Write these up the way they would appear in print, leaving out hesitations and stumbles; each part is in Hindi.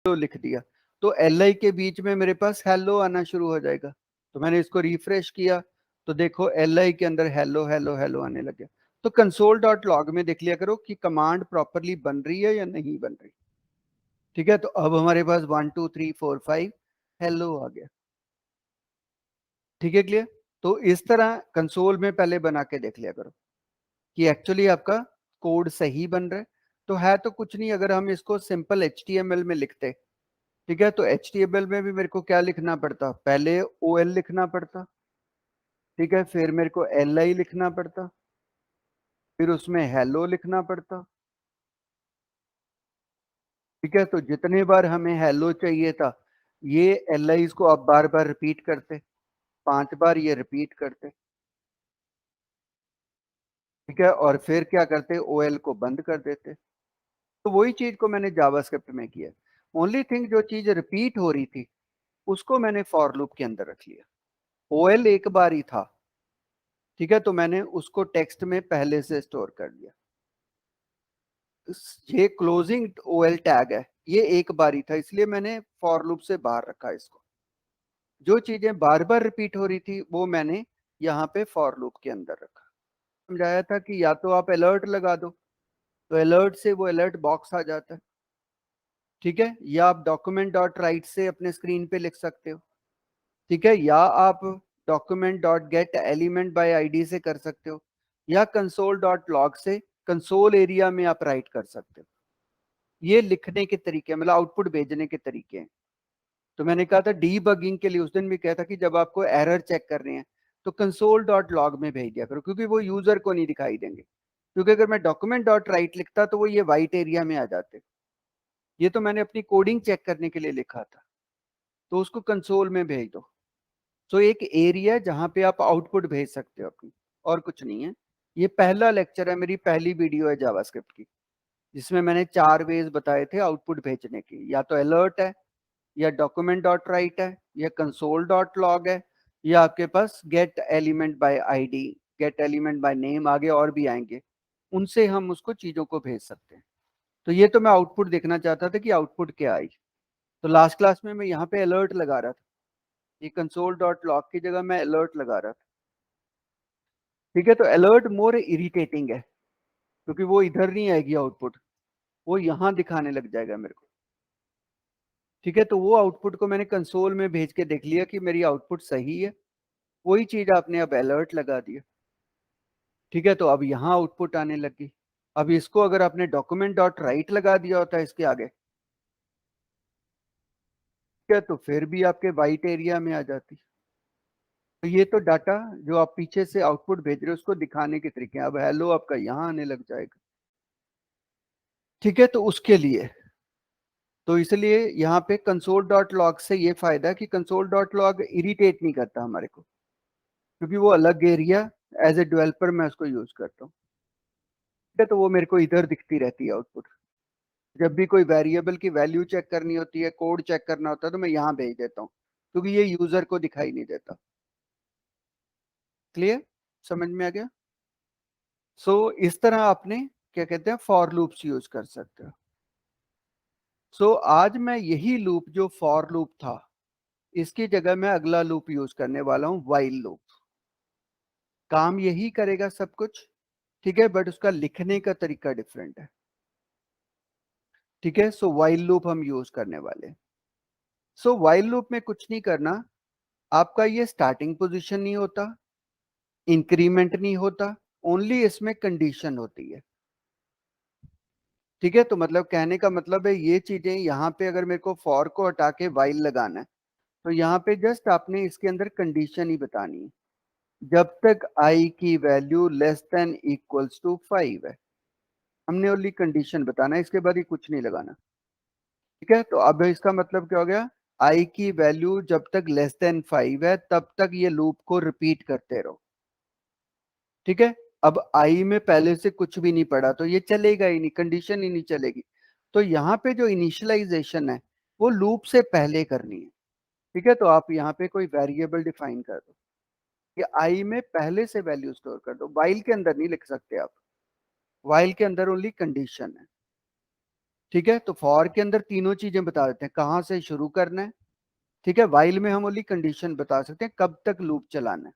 तो लिख दिया, तो li के बीच में मेरे पास हेलो आना शुरू हो जाएगा। तो मैंने इसको रिफ्रेश किया तो देखो li के अंदर हेलो हेलो हेलो आने लग गया। तो कंसोल डॉट लॉग में देख लिया करो कि कमांड प्रॉपरली बन रही है या नहीं बन रही। ठीक है, तो अब हमारे पास 1 2 3 4 5 हेलो आ गया। ठीक है, क्लियर। तो इस तरह कंसोल में पहले बना के देख लिया करो कि एक्चुअली आपका कोड सही बन रहा है। तो है तो कुछ नहीं, अगर हम इसको सिंपल HTML में लिखते, ठीक है, तो HTML में भी मेरे को क्या लिखना पड़ता, पहले OL लिखना पड़ता, ठीक है, फिर मेरे को LI लिखना पड़ता, फिर उसमें हेलो लिखना पड़ता। ठीक है, तो जितने बार हमें हेलो चाहिए था, ये LI को आप बार बार रिपीट करते, 5 बार ये रिपीट करते। ठीक है, और फिर क्या करते, OL को बंद कर देते। तो वही चीज को मैंने जावास्क्रिप्ट में किया। ओनली थिंग जो चीज रिपीट हो रही थी उसको मैंने फॉर लूप के अंदर रख लिया। OL एक बार ही था, ठीक है, तो मैंने उसको टेक्स्ट में पहले से स्टोर कर दिया। ये क्लोजिंग OL टैग है, ये एक बार ही था, इसलिए मैंने फॉर लूप से बाहर रखा इसको। जो चीजें बार बार रिपीट हो रही थी वो मैंने यहाँ पे फॉर लूप के अंदर रखा। समझाया था कि या तो आप अलर्ट लगा दो, तो अलर्ट से वो अलर्ट बॉक्स आ जाता है। ठीक है, या आप डॉक्यूमेंट डॉट राइट से अपने स्क्रीन पे लिख सकते हो। ठीक है, या आप document dot gate element by ID से कर सकते हो, या कंसोल डॉट लॉग से कंसोल एरिया में आप राइट कर सकते हो। ये लिखने के तरीके, मतलब आउटपुट भेजने के तरीके हैं। तो मैंने कहा था डीबगिंग के लिए, उस दिन भी कहा था कि जब आपको एरर चेक कर रहे हैं तो कंसोल डॉट लॉग में भेज दिया करो, क्योंकि वो यूजर को नहीं दिखाई देंगे। क्योंकि अगर मैं डॉक्यूमेंट डॉट राइट लिखता तो वो ये वाइट एरिया में आ जाते। ये तो मैंने अपनी कोडिंग चेक करने के लिए लिखा था, तो उसको कंसोल में भेज दो। तो एक एरिया जहां पे आप आउटपुट भेज सकते हो अपनी, और कुछ नहीं है। ये पहला लेक्चर है, मेरी पहली वीडियो है जावास्क्रिप्ट की, जिसमें मैंने 4 वेज बताए थे आउटपुट भेजने की। या तो अलर्ट है, या डॉक्यूमेंट डॉट राइट है, या कंसोल डॉट लॉग है, या आपके पास get element by ID, get element by name, आगे और भी आएंगे, उनसे हम उसको चीजों को भेज सकते हैं। तो ये तो मैं आउटपुट देखना चाहता था कि आउटपुट क्या आई। तो लास्ट क्लास में मैं यहाँ पे अलर्ट लगा रहा था, ये कंसोल डॉट लॉग की जगह मैं अलर्ट लगा रहा था। ठीक है, तो अलर्ट मोर इरिटेटिंग है, क्योंकि वो इधर नहीं आएगी आउटपुट, वो यहाँ दिखाने लग जाएगा मेरे को। ठीक है, तो वो आउटपुट को मैंने कंसोल में भेज के देख लिया कि मेरी आउटपुट सही है। वही चीज आपने अब अलर्ट लगा दिया। ठीक है, तो अब यहाँ आउटपुट आने लगी। अब इसको अगर आपने डॉक्यूमेंट डॉट राइट लगा दिया होता है इसके आगे, ठीक है, तो फिर भी आपके वाइट एरिया में आ जाती। तो ये तो डाटा जो आप पीछे से आउटपुट भेज रहे हो उसको दिखाने के तरीके हैं। अब हेलो आपका यहाँ आने लग जाएगा। ठीक है, तो उसके लिए, तो इसलिए यहाँ पे कंसोल डॉट लॉग से ये फायदा है कि कंसोल डॉट लॉग इरिटेट नहीं करता हमारे को, क्योंकि वो अलग एरिया, एज ए डेवलपर मैं उसको यूज करता हूँ। ठीक है, तो वो मेरे को इधर दिखती रहती है आउटपुट। जब भी कोई वेरिएबल की वैल्यू चेक करनी होती है, कोड चेक करना होता है, तो मैं यहाँ भेज देता हूँ, क्योंकि ये यूजर को दिखाई नहीं देता। क्लियर, समझ में आ गया। सो इस तरह आपने क्या कहते हैं फॉर लूप्स यूज कर सकते हो। सो आज मैं यही लूप जो फॉर लूप था, इसकी जगह मैं अगला लूप यूज करने वाला हूं, वाइल लूप। काम यही करेगा सब कुछ, ठीक है, बट उसका लिखने का तरीका डिफरेंट है। ठीक है, सो वाइल लूप हम यूज करने वाले। सो वाइल लूप में कुछ नहीं करना, आपका ये स्टार्टिंग पोजीशन नहीं होता, इंक्रीमेंट नहीं होता, ओनली इसमें कंडीशन होती है। ठीक है, तो मतलब कहने का मतलब है ये चीजें यहाँ पे अगर मेरे को फॉर को हटा के वाइल लगाना है, तो यहाँ पे जस्ट आपने इसके अंदर कंडीशन ही बतानी है। जब तक आई की value less than equals to 5 है, हमने ओनली कंडीशन बताना है, इसके बाद ही कुछ नहीं लगाना। ठीक है, तो अब इसका मतलब क्या हो गया, आई की वैल्यू जब तक लेस देन 5 है तब तक ये लूप को रिपीट करते रहो। ठीक है, अब आई में पहले से कुछ भी नहीं पड़ा तो ये चलेगा ही नहीं, कंडीशन ही नहीं चलेगी। तो यहाँ पे जो इनिशियलाइजेशन है वो लूप से पहले करनी है। ठीक है, तो आप यहाँ पे कोई वेरिएबल डिफाइन कर दो कि आई में पहले से वैल्यू स्टोर कर दो, वाइल के अंदर नहीं लिख सकते आप, वाइल के अंदर ओनली कंडीशन है। ठीक है, तो फॉर के अंदर तीनों चीजें बता देते हैं, कहां से शुरू करना है। ठीक है, वाइल में हम ओनली कंडीशन बता सकते हैं कब तक लूप चलाना है।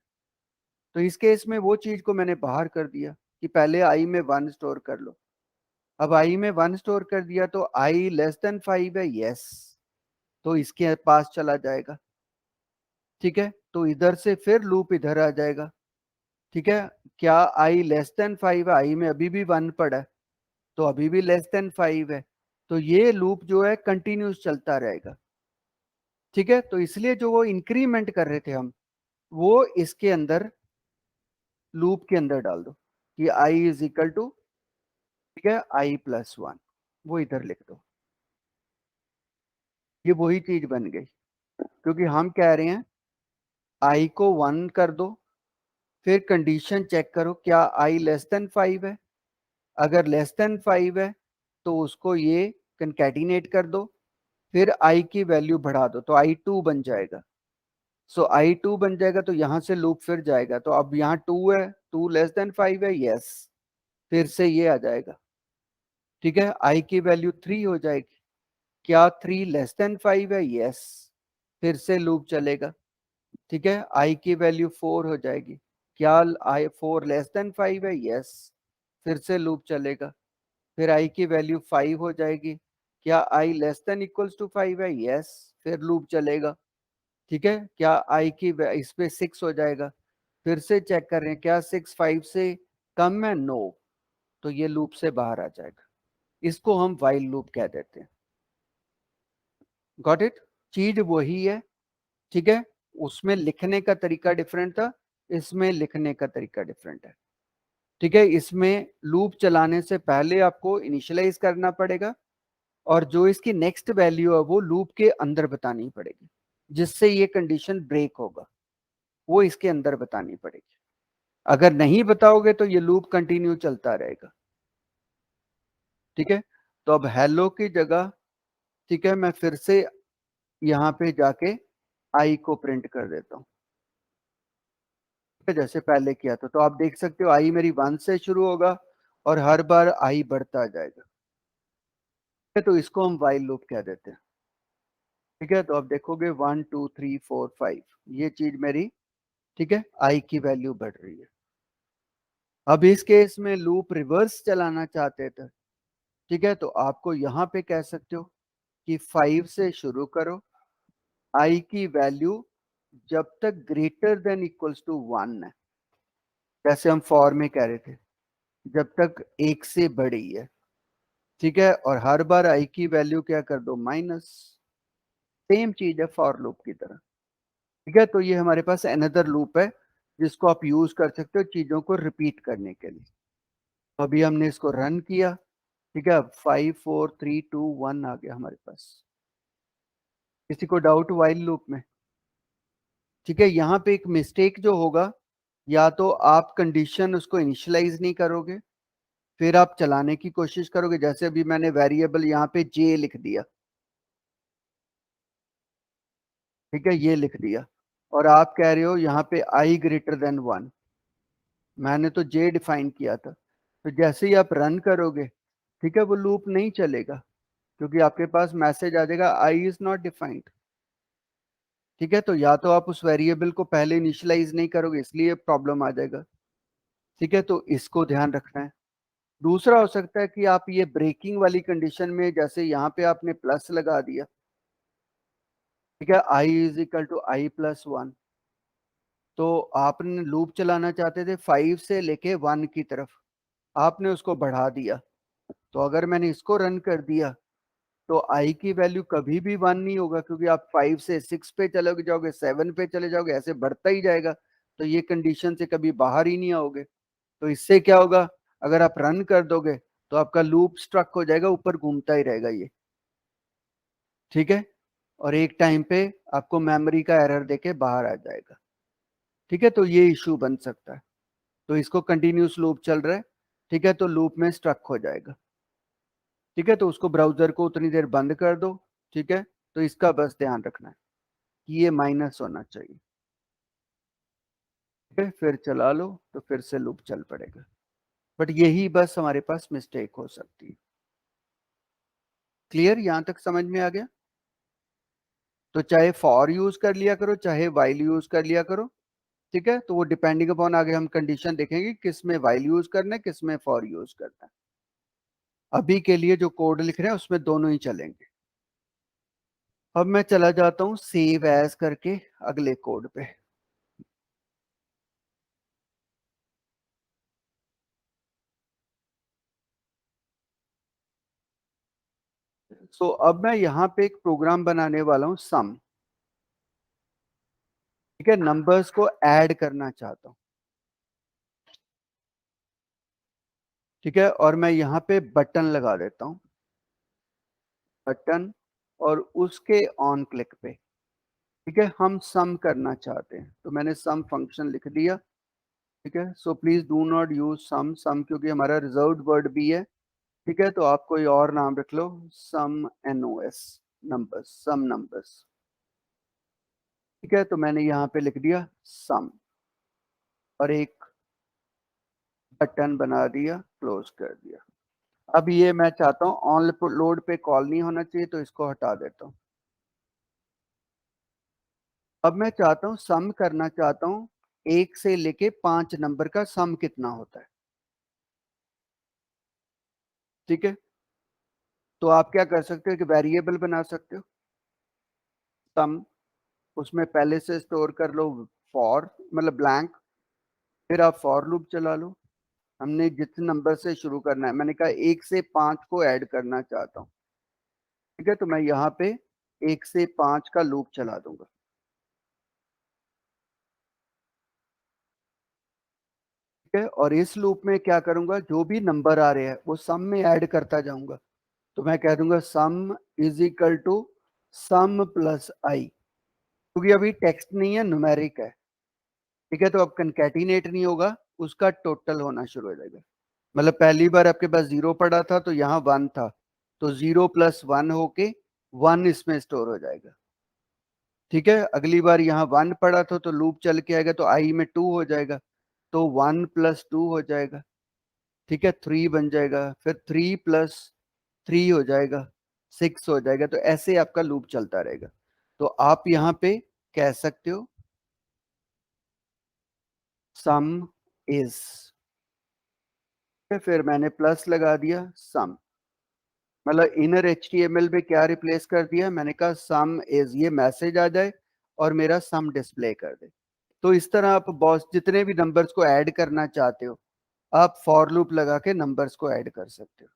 तो इस केस में वो चीज को मैंने बाहर कर दिया कि पहले आई में 1 स्टोर कर लो। अब आई में 1 स्टोर कर दिया तो आई लेस देन 5 है, यस, तो इसके पास चला जाएगा। ठीक है, तो इधर से फिर लूप इधर आ जाएगा। ठीक है, क्या आई लेस देन 5 है, आई में अभी भी 1 पड़ा है, तो अभी भी लेस देन 5 है, तो ये लूप जो है कंटिन्यूस चलता रहेगा। ठीक है, तो इसलिए जो वो इंक्रीमेंट कर रहे थे हम, वो इसके अंदर लूप के अंदर डाल दो कि आई इज इक्वल टू, ठीक है, आई प्लस 1, वो इधर लिख दो। ये वही चीज बन गई, क्योंकि हम कह रहे हैं आई को 1 कर दो, फिर कंडीशन चेक करो क्या आई लेस देन 5 है। अगर लेस देन 5 है तो उसको ये कंकैटिनेट कर दो, फिर आई की वैल्यू बढ़ा दो तो आई 2 बन जाएगा। सो आई 2 बन जाएगा तो यहां से लूप फिर जाएगा, तो अब यहाँ 2 है, 2 लेस देन 5 है, यस, फिर से ये आ जाएगा। ठीक है, आई की वैल्यू 3 हो जाएगी, क्या 3 लेस देन 5 है, यस, फिर से लूप चलेगा। ठीक है, आई की वैल्यू 4 हो जाएगी, क्या आई 4 लेस देन 5 है, यस, फिर से लूप चलेगा। फिर आई की वैल्यू 5 हो जाएगी, क्या आई लेस देन इक्वल्स टू 5 है, यस, फिर लूप चलेगा। ठीक है, क्या आई की इस पे 6 हो जाएगा, फिर से चेक कर रहे हैं क्या 6 5 से कम है, नो, तो ये लूप से बाहर आ जाएगा। इसको हम वाइल लूप कह देते हैं। गॉट इट, चीज वही है। ठीक है, उसमें लिखने का तरीका डिफरेंट था, इसमें लिखने का तरीका डिफरेंट है। ठीक है, इसमें लूप चलाने से पहले आपको इनिशियलाइज करना पड़ेगा, और जो इसकी नेक्स्ट वैल्यू है वो लूप के अंदर बतानी पड़ेगी, जिससे ये कंडीशन ब्रेक होगा, वो इसके अंदर बतानी पड़ेगी। अगर नहीं बताओगे तो ये लूप कंटिन्यू चलता रहेगा। ठीक है, तो अब हेलो की जगह, ठीक है, मैं फिर से यहाँ पे जाके आई को प्रिंट कर देता हूँ, जैसे पहले किया था। तो आप देख सकते हो आई मेरी 1 से शुरू होगा और हर बार आई बढ़ता जाएगा। ठीक है, तो इसको हम वाइल लूप कह देते हैं। ठीक है, तो आप देखोगे 1 2 3 4 5, ये चीज मेरी, ठीक है, आई की वैल्यू बढ़ रही है। अब इस केस में लूप रिवर्स चलाना चाहते थे, ठीक है, तो आपको यहाँ पे कह सकते हो कि 5 से शुरू करो, आई की वैल्यू जब तक ग्रेटर देन इक्वल्स टू 1 है, जैसे हम फॉर में कह रहे थे, जब तक 1 से बड़ी है। ठीक है, और हर बार आई की वैल्यू क्या कर दो, माइनस। सेम चीज है फॉर लूप की तरह। ठीक है, तो ये हमारे पास अनदर लूप है जिसको आप यूज कर सकते हो चीजों को रिपीट करने के लिए। तो अभी हमने इसको रन किया, ठीक है, अब 5 4 3 2 1 आ गया हमारे पास। किसी को डाउट वाइल लूप में? ठीक है, यहाँ पे एक मिस्टेक जो होगा, या तो आप कंडीशन उसको इनिशियलाइज नहीं करोगे, फिर आप चलाने की कोशिश करोगे, जैसे अभी मैंने वेरिएबल यहाँ पे जे लिख दिया। ठीक है, ये लिख दिया, और आप कह रहे हो यहाँ पे आई ग्रेटर देन 1, मैंने तो जे डिफाइन किया था। तो जैसे ही आप रन करोगे, ठीक है, वो लूप नहीं चलेगा, क्योंकि आपके पास मैसेज आ जाएगा आई इज नॉट डिफाइंड। ठीक है, तो या तो आप उस वेरिएबल को पहले इनिशियलाइज नहीं करोगे, इसलिए प्रॉब्लम आ जाएगा। ठीक है, तो इसको ध्यान रखना है। दूसरा हो सकता है कि आप ये ब्रेकिंग वाली कंडीशन में, जैसे यहाँ पे आपने प्लस लगा दिया, ठीक है, i is equal to i plus 1, तो आपने लूप चलाना चाहते थे 5 से लेके 1 की तरफ, आपने उसको बढ़ा दिया। तो अगर मैंने इसको रन कर दिया तो आई की वैल्यू कभी भी 1 नहीं होगा, क्योंकि आप 5 से 6 पे चले जाओगे, 7 पे चले जाओगे, ऐसे बढ़ता ही जाएगा, तो ये कंडीशन से कभी बाहर ही नहीं आओगे। तो इससे क्या होगा, अगर आप रन कर दोगे तो आपका लूप स्ट्रक हो जाएगा, ऊपर घूमता ही रहेगा ये। ठीक है, और एक टाइम पे आपको मेमोरी का एरर देके बाहर आ जाएगा। ठीक है, तो ये इशू बन सकता है। तो इसको कंटिन्यूस लूप चल रहा है, ठीक है, तो लूप में स्ट्रक हो जाएगा। ठीक है, तो उसको ब्राउजर को उतनी देर बंद कर दो। ठीक है, तो इसका बस ध्यान रखना है कि ये माइनस होना चाहिए। ठीक है, फिर चला लो तो फिर से लूप चल पड़ेगा। बट यही बस हमारे पास मिस्टेक हो सकती है। क्लियर? यहां तक समझ में आ गया? तो चाहे फॉर यूज कर लिया करो, चाहे वाइल यूज कर लिया करो, ठीक है? तो वो डिपेंडिंग अपॉन आगे हम कंडीशन देखेंगे किस में वाइल यूज करना है, किस में फॉर यूज करना है। अभी के लिए जो कोड लिख रहे हैं उसमें दोनों ही चलेंगे। अब मैं चला जाता हूं सेव एज करके अगले कोड पे। सो अब मैं यहाँ पे एक प्रोग्राम बनाने वाला हूँ सम, ठीक है? नंबर्स को ऐड करना चाहता हूँ, ठीक है? और मैं यहाँ पे बटन लगा देता हूँ, बटन, और उसके ऑन क्लिक पे, ठीक है, हम सम करना चाहते हैं, तो मैंने सम फंक्शन लिख दिया, ठीक है? So please do not use sum, sum क्योंकि हमारा रिजर्व्ड वर्ड भी है, ठीक है? तो आप कोई और नाम रख लो, सम NOS, नंबर्स, सम नंबर्स, ठीक है? तो मैंने यहाँ पे लिख दिया सम और एक बटन बना दिया, क्लोज कर दिया। अब ये मैं चाहता हूँ ऑन लोड पे कॉल नहीं होना चाहिए, तो इसको हटा देता हूँ। अब मैं चाहता हूँ सम करना चाहता हूँ 1 से लेके 5 नंबर का सम कितना होता है, ठीक है? तो आप क्या कर सकते हो कि वेरिएबल बना सकते हो सम, उसमें पहले से स्टोर कर लो फॉर, मतलब ब्लैंक, फिर आप फॉर लूप चला लो। हमने जितने नंबर से शुरू करना है, मैंने कहा 1 से 5 को ऐड करना चाहता हूँ, ठीक है? तो मैं यहाँ पे 1 से 5 का लूप चला दूंगा, ठीक है? और इस लूप में क्या करूंगा, जो भी नंबर आ रहे हैं वो सम में ऐड करता जाऊंगा। तो मैं कह दूंगा sum is equal to sum plus i, क्योंकि अभी टेक्स्ट नहीं है, न्यूमेरिक है, ठीक है? तो अब कंकैटिनेट नहीं होगा, उसका टोटल होना शुरू हो जाएगा। मतलब पहली बार आपके पास 0 पड़ा था तो यहाँ 1 था, तो 0 + 1 होके 1 इसमें स्टोर हो जाएगा, ठीक है? अगली बार यहाँ 1 पड़ा था तो लूप चल के आएगा, तो आई में 2 हो जाएगा, तो 1 + 2 हो जाएगा, ठीक है? 3 बन जाएगा, फिर 3 + 3 हो जाएगा, 6 हो जाएगा। तो ऐसे आपका लूप चलता रहेगा। तो आप यहाँ पे कह सकते हो सम इज, फिर मैंने प्लस लगा दिया सम, मतलब इनर HTML में क्या रिप्लेस कर दिया, मैंने कहा सम इज, ये मैसेज आ जाए और मेरा सम डिस्प्ले कर दे। तो इस तरह आप बॉस जितने भी नंबर्स को ऐड करना चाहते हो, आप फॉर लूप लगा के नंबर्स को ऐड कर सकते हो।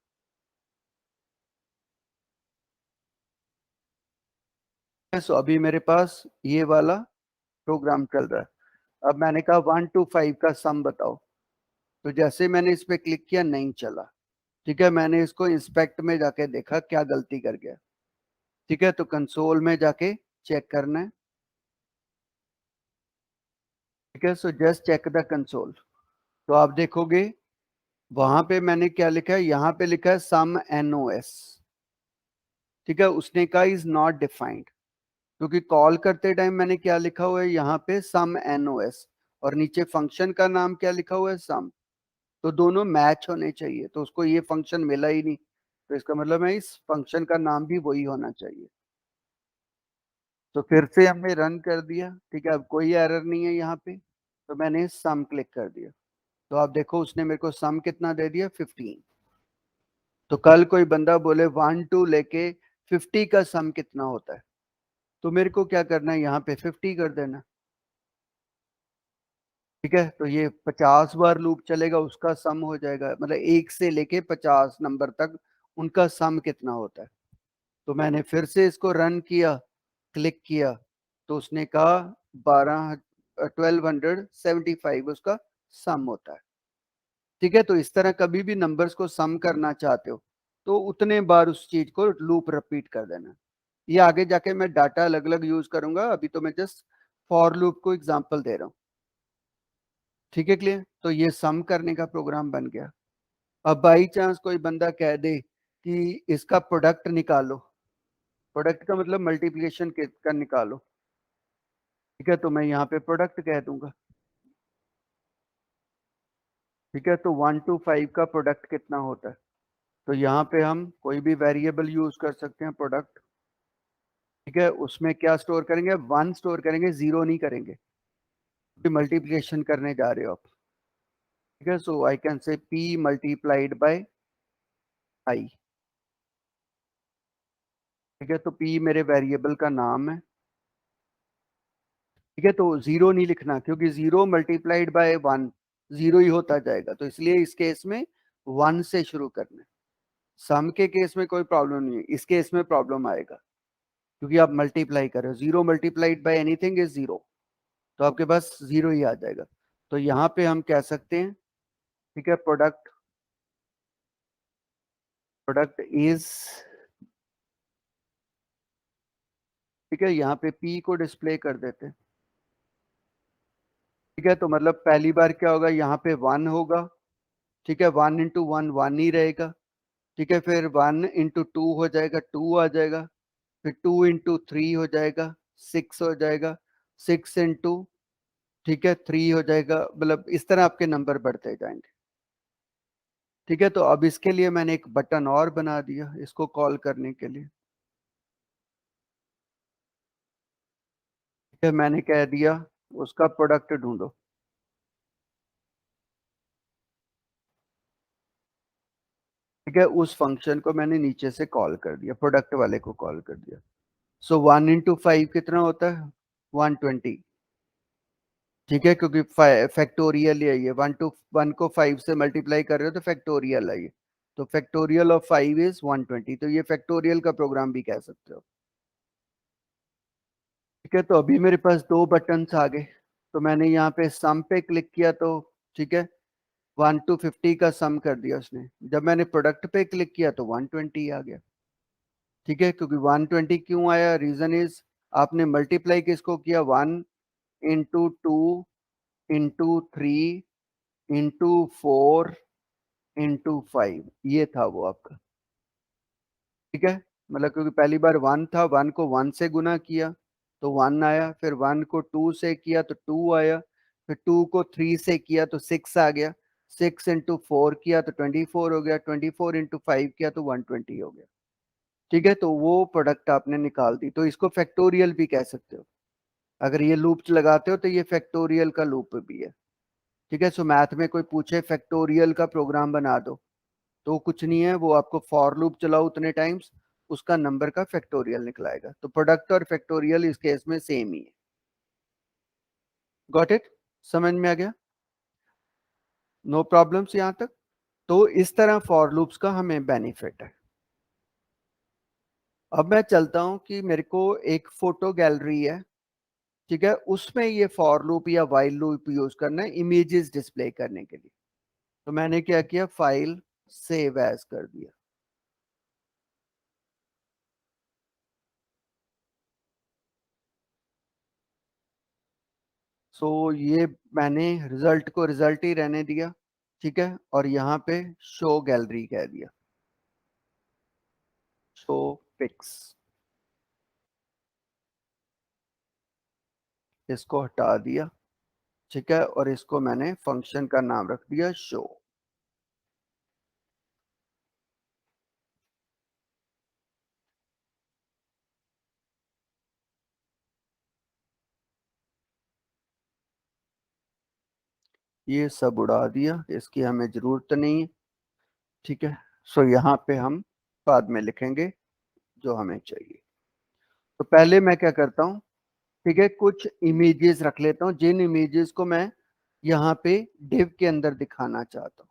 सो अभी मेरे पास ये वाला प्रोग्राम चल रहा है। अब मैंने कहा 1 to 5 का सम बताओ, तो जैसे मैंने इस पे क्लिक किया नहीं चला, ठीक है? मैंने इसको इंस्पेक्ट में जाके देखा क्या गलती कर गया, ठीक है? तो कंसोल में जाके चेक करना है, ठीक है? So just check the console. तो आप देखोगे वहां पे मैंने क्या लिखा है, यहाँ पे लिखा है सम NOS, ठीक है? उसने कहा इज नॉट डिफाइंड, क्योंकि कॉल करते टाइम मैंने क्या लिखा हुआ है यहाँ पे सम NOS, और नीचे फंक्शन का नाम क्या लिखा हुआ है सम, तो दोनों मैच होने चाहिए, तो उसको ये फंक्शन मिला ही नहीं, तो इसका मतलब है इस फंक्शन का नाम भी वही होना चाहिए। तो फिर से हमने रन कर दिया, ठीक है? अब कोई एरर नहीं है यहाँ पे, तो मैंने सम क्लिक कर दिया, तो आप देखो उसने मेरे को सम कितना दे दिया, 15। तो कल कोई बंदा बोले 1 to लेके 50 का सम कितना होता है, तो मेरे को क्या करना है, यहाँ पे 50 कर देना, ठीक है? तो ये 50 बार लूप चलेगा, उसका सम हो जाएगा, मतलब 1 से लेके 50 नंबर तक उनका सम कितना होता है। तो मैंने फिर से इसको रन किया, क्लिक किया, तो उसने कहा 1275 उसका सम होता है, ठीक है? तो इस तरह कभी भी नंबर्स को सम करना चाहते हो तो उतने बार उस चीज को लूप रिपीट कर देना। ये आगे जाके मैं डाटा अलग अलग यूज करूंगा, अभी तो मैं जस्ट फॉर लूप को एग्जांपल दे रहा हूँ, ठीक है? क्लियर? तो ये सम करने का प्रोग्राम बन गया। अब बाई चांस कोई बंदा कह दे कि इसका प्रोडक्ट निकालो, प्रोडक्ट का मतलब मल्टीप्लिकेशन का निकालो, ठीक है? तो मैं यहाँ पे प्रोडक्ट कह दूंगा, ठीक है? तो 1 to 5 का प्रोडक्ट कितना होता है, तो यहाँ पे हम कोई भी वेरिएबल यूज कर सकते हैं, प्रोडक्ट, ठीक है। उसमें क्या स्टोर करेंगे, 1 स्टोर करेंगे, 0 नहीं करेंगे, मल्टीप्लिकेशन करने जा रहे हो आप, ठीक है। So I can say p multiplied by i, ठीक है। तो p मेरे वेरिएबल का नाम है, ठीक है। तो 0 नहीं लिखना, क्योंकि 0 मल्टीप्लाइड बाय 1 0 ही होता जाएगा, तो इसलिए इस केस में 1 से शुरू करना है। सम के केस में कोई प्रॉब्लम नहीं है, इस केस में प्रॉब्लम आएगा, क्योंकि आप मल्टीप्लाई कर रहे हो, 0 मल्टीप्लाइड बाय एनीथिंग इज 0, तो आपके पास 0 ही आ जाएगा। तो यहाँ पे हम कह सकते हैं, ठीक है, प्रोडक्ट, प्रोडक्ट इज, ठीक है। यहाँ पे p को डिस्प्ले कर देते हैं, ठीक है। तो मतलब पहली बार क्या होगा, यहाँ पे 1 होगा, ठीक है। 1 इंटू 1 1 ही रहेगा, ठीक है। फिर 1 इंटू 2 हो जाएगा, 2 आ जाएगा। फिर 2 इंटू 3 हो जाएगा, 6 हो जाएगा। 6 इंटू, ठीक है, 3 हो जाएगा। मतलब इस तरह आपके नंबर बढ़ते जाएंगे, ठीक है। तो अब इसके लिए मैंने एक बटन और बना दिया इसको कॉल करने के लिए, ठीक है। मैंने कह दिया उसका प्रोडक्ट ढूंढो, ठीक है। उस फंक्शन को मैंने नीचे से कॉल कर दिया, प्रोडक्ट वाले को कॉल कर दिया। सो 1 इंटू 5 कितना होता है, 120, ठीक है। क्योंकि फैक्टोरियल है ये, 1 को 5 से मल्टीप्लाई कर रहे हो तो फैक्टोरियल है ये, तो फैक्टोरियल ऑफ 5 इज 120, तो ये फैक्टोरियल का प्रोग्राम भी कह सकते हो, ठीक है। तो अभी मेरे पास 2 बटन्स आ गए, तो मैंने यहाँ पे सम पे क्लिक किया, तो ठीक है, 1 to 50 का सम कर दिया उसने। जब मैंने प्रोडक्ट पे क्लिक किया तो 120 आ गया, ठीक है। क्योंकि 120 क्यों आया, रीजन इज आपने मल्टीप्लाई किसको किया, 1 इंटू 2 इंटू 3 इंटू 4 इंटू 5, ये था वो आपका, ठीक है। मतलब क्योंकि पहली बार 1 था, 1 को 1 से गुना किया तो 1 आया, फिर 1 को 2 से किया तो 2 आया, फिर 2 को 3 से किया तो 6 आ गया, 6 इंटू 4 किया तो 24 हो गया, 24 इंटू 5 किया तो 120 हो गया, ठीक है। तो वो प्रोडक्ट आपने निकाल दी, तो इसको फैक्टोरियल भी कह सकते हो। अगर ये लूप लगाते हो तो ये फैक्टोरियल का लूप भी है, ठीक है। सो मैथ में कोई पूछे फैक्टोरियल का प्रोग्राम बना दो, तो कुछ नहीं है, वो आपको फॉर लूप चलाओ उतने टाइम्स, उसका नंबर का फैक्टोरियल निकलाएगा। तो प्रोडक्ट और फैक्टोरियल इस केस में सेम ही है। गॉट इट, समझ में आ गया, नो प्रॉब्लम्स यहां तक। तो इस तरह फॉर लूप्स का हमें बेनिफिट है। अब मैं चलता हूं कि मेरे को एक फोटो गैलरी है, ठीक है, उसमें ये फॉर लूप या वाइल लूप यूज करना है इमेजेस डिस्प्ले करने के लिए। तो मैंने क्या किया, फाइल सेव एज कर दिया, सो ये मैंने रिजल्ट को रिजल्ट ही रहने दिया, ठीक है। और यहाँ पे शो गैलरी कह दिया, शो पिक्स, इसको हटा दिया, ठीक है। और इसको मैंने फंक्शन का नाम रख दिया शो। ये सब उड़ा दिया, इसकी हमें जरूरत नहीं है, ठीक है। सो यहाँ पे हम बाद में लिखेंगे जो हमें चाहिए। तो पहले मैं क्या करता हूँ, ठीक है, कुछ इमेजेस रख लेता हूँ, जिन इमेजेस को मैं यहाँ पे डिव के अंदर दिखाना चाहता हूँ,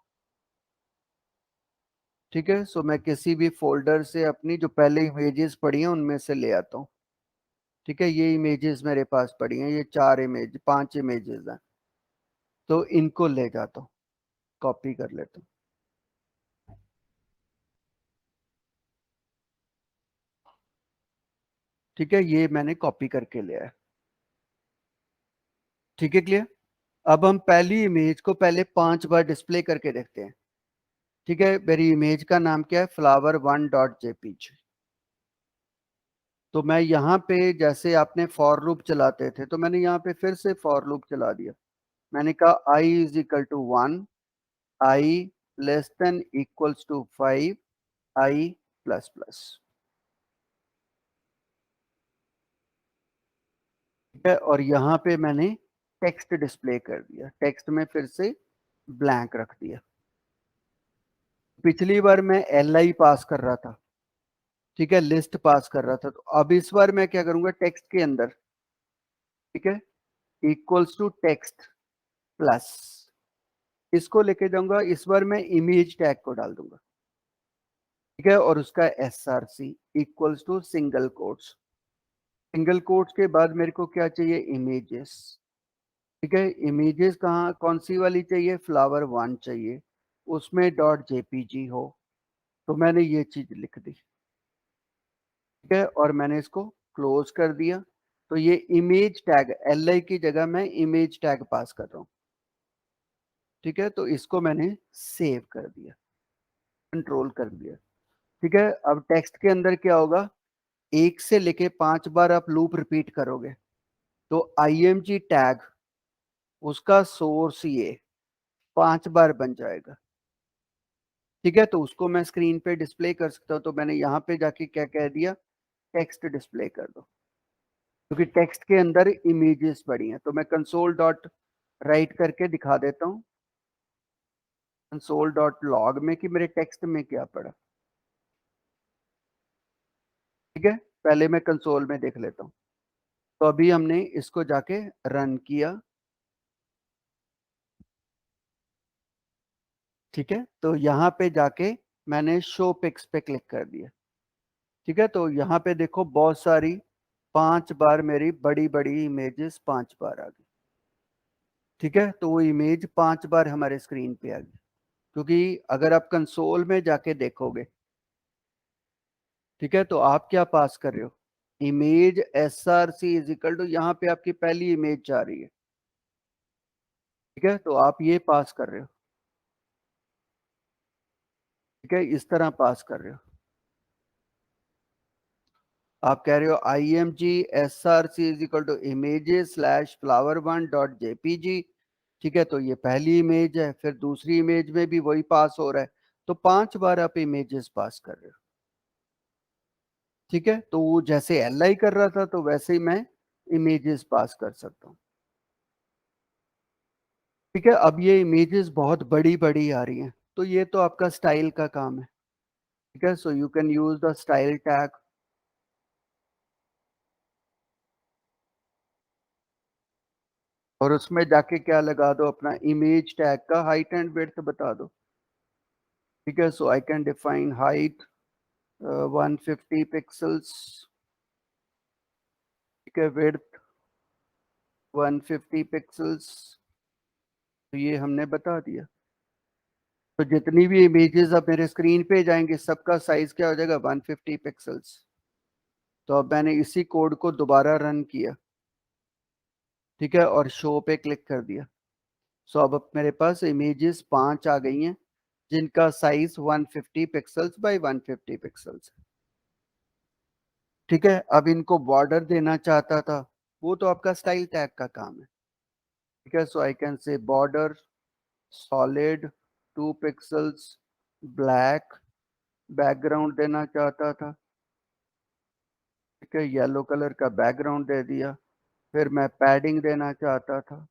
ठीक है। सो मैं किसी भी फोल्डर से अपनी जो पहले इमेजेस पड़ी हैं उनमें से ले आता हूँ, ठीक है। ये इमेजेस मेरे पास पड़ी हैं, ये 5 इमेजेस हैं, तो इनको ले जाता हूँ, कॉपी कर लेता हूँ, ठीक है। ये मैंने कॉपी करके लिया है, ठीक है, क्लियर। अब हम पहली इमेज को पहले 5 बार डिस्प्ले करके देखते हैं, ठीक है। मेरी इमेज का नाम क्या है, flower1.jpg। तो मैं यहाँ पे, जैसे आपने फॉर लूप चलाते थे, तो मैंने यहाँ पे फिर से फॉर लूप चला दिया। मैंने कहा i is equal to 1, i less than equals to 5, I plus plus. ठीक है, और यहाँ पे मैंने टेक्स्ट डिस्प्ले कर दिया, टेक्स्ट में फिर से ब्लैंक रख दिया। पिछली बार मैं एल आई पास कर रहा था, ठीक है, लिस्ट पास कर रहा था, तो अब इस बार मैं क्या करूंगा, टेक्स्ट के अंदर, ठीक है, इक्वल्स टू टेक्स्ट प्लस, इसको लेके जाऊंगा, इस बार मैं इमेज टैग को डाल दूंगा, ठीक है, और उसका S R C equals to single quotes, single quotes के बाद मेरे को क्या चाहिए, इमेजेस। ठीक है, इमेजेस कहाँ, कौन सी वाली चाहिए, फ्लावर वन चाहिए, उसमें डॉट जेपीजी हो, तो मैंने ये चीज लिख दी। ठीक है, और मैंने इसको क्लोज कर दिया, तो ये इमेज टैग, एल आई की जगह मैं इमेज टैग पास कर रहा हूँ। ठीक है, तो इसको मैंने सेव कर दिया, कंट्रोल कर दिया। ठीक है, अब टेक्स्ट के अंदर क्या होगा, 1 से लेके 5 बार आप लूप रिपीट करोगे, तो IMG टैग उसका सोर्स ये 5 बार बन जाएगा। ठीक है, तो उसको मैं स्क्रीन पे डिस्प्ले कर सकता हूँ, तो मैंने यहाँ पे जाके क्या कह दिया, टेक्स्ट डिस्प्ले कर दो, क्योंकि टेक्स्ट के अंदर इमेजेस पड़ी हैं, तो मैं कंसोल डॉट राइट करके दिखा देता हूँ, कंसोल डॉट लॉग में कि मेरे टेक्स्ट में क्या पड़ा। ठीक है, पहले मैं कंसोल में देख लेता हूँ, तो अभी हमने इसको जाके रन किया। ठीक है, तो यहाँ पे जाके मैंने शो पिक्स पे क्लिक कर दिया। ठीक है, तो यहाँ पे देखो बहुत सारी 5 बार मेरी बड़ी बड़ी इमेजेस 5 बार आ गई। ठीक है, तो वो इमेज 5 बार हमारे स्क्रीन पे आ गई, क्योंकि अगर आप कंसोल में जाके देखोगे, ठीक है, तो आप क्या पास कर रहे हो, image S R C is equal to, यहाँ पे आपकी पहली इमेज जा रही है। ठीक है, तो आप ये पास कर रहे हो। ठीक है, इस तरह पास कर रहे हो, आप कह रहे हो I M G S R C is equal to images slash flower one dot JPG. ठीक है, तो ये पहली इमेज है, फिर दूसरी इमेज में भी वही पास हो रहा है, तो 5 बार आप इमेजेस पास कर रहे हो। ठीक है, तो वो जैसे एल आई कर रहा था, तो वैसे ही मैं इमेजेस पास कर सकता हूँ। ठीक है, अब ये इमेजेस बहुत बड़ी बड़ी आ रही हैं, तो ये तो आपका स्टाइल का काम है। ठीक है, so you can use the style tag, और उसमें जाके क्या लगा दो, अपना इमेज टैग का हाइट एंड विड्थ बता दो। ठीक है, so I can define height 150 pixels. ठीक है, विड्थ 150 पिक्सल्स, तो ये हमने बता दिया। तो जितनी भी इमेजेस अब मेरे स्क्रीन पे जाएंगे, सबका साइज क्या हो जाएगा, 150 पिक्सल्स। तो अब मैंने इसी कोड को दोबारा रन किया, ठीक है, और शो पे क्लिक कर दिया। सो अब मेरे पास इमेजेस 5 आ गई हैं, जिनका साइज 150 पिक्सल्स बाय 150 पिक्सल्स। ठीक है, अब इनको बॉर्डर देना चाहता था, वो तो आपका स्टाइल टैग का काम है। ठीक है, so I can say border solid 2 pixels black, background देना चाहता था, ठीक है, येलो कलर का बैकग्राउंड दे दिया। फिर मैं पैडिंग देना चाहता था,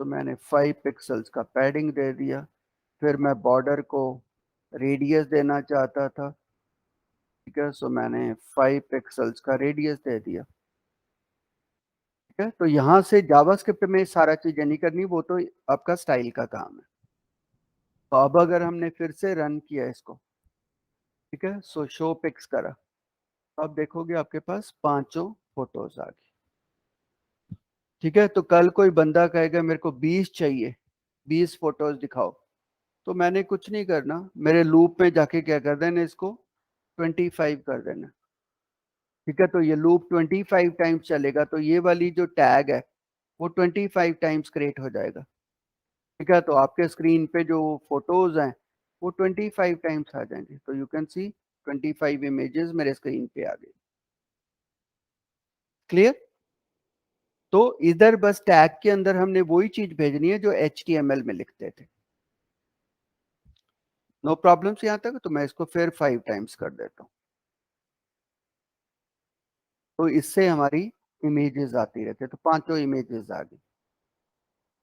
तो मैंने 5 पिक्सल्स का पैडिंग दे दिया। फिर मैं बॉर्डर को रेडियस देना चाहता था, ठीक है, सो मैंने 5 पिक्सल्स का रेडियस दे दिया। ठीक है, तो यहाँ से जावास्क्रिप्ट में सारा चीजें नहीं करनी, वो तो आपका स्टाइल का काम है। तो अब अगर हमने फिर से रन किया इसको, ठीक है, सो शो पिक्स करा, तो आप देखोगे आपके पास 5 फोटोज आ गई। ठीक है, तो कल कोई बंदा कहेगा मेरे को 20 चाहिए, 20 फोटोज दिखाओ, तो मैंने कुछ नहीं करना, मेरे लूप में जाके क्या कर देना, इसको 25 कर देना। ठीक है, तो ये लूप 25 टाइम्स चलेगा, तो ये वाली जो टैग है वो 25 टाइम्स क्रिएट हो जाएगा। ठीक है, तो आपके स्क्रीन पे जो फोटोज हैं वो 25 टाइम्स आ जाएंगे, तो यू कैन सी 25 इमेजेस मेरे स्क्रीन पे आ गई। क्लियर? तो इधर बस टैग के अंदर हमने वही चीज भेजनी है जो HTML में लिखते थे। नो प्रॉब्लम्स यहाँ तक? तो मैं इसको फिर 5 टाइम्स कर देता हूँ। तो इससे हमारी इमेजेस आती रहती है, तो पांचों इमेजेस आ गई।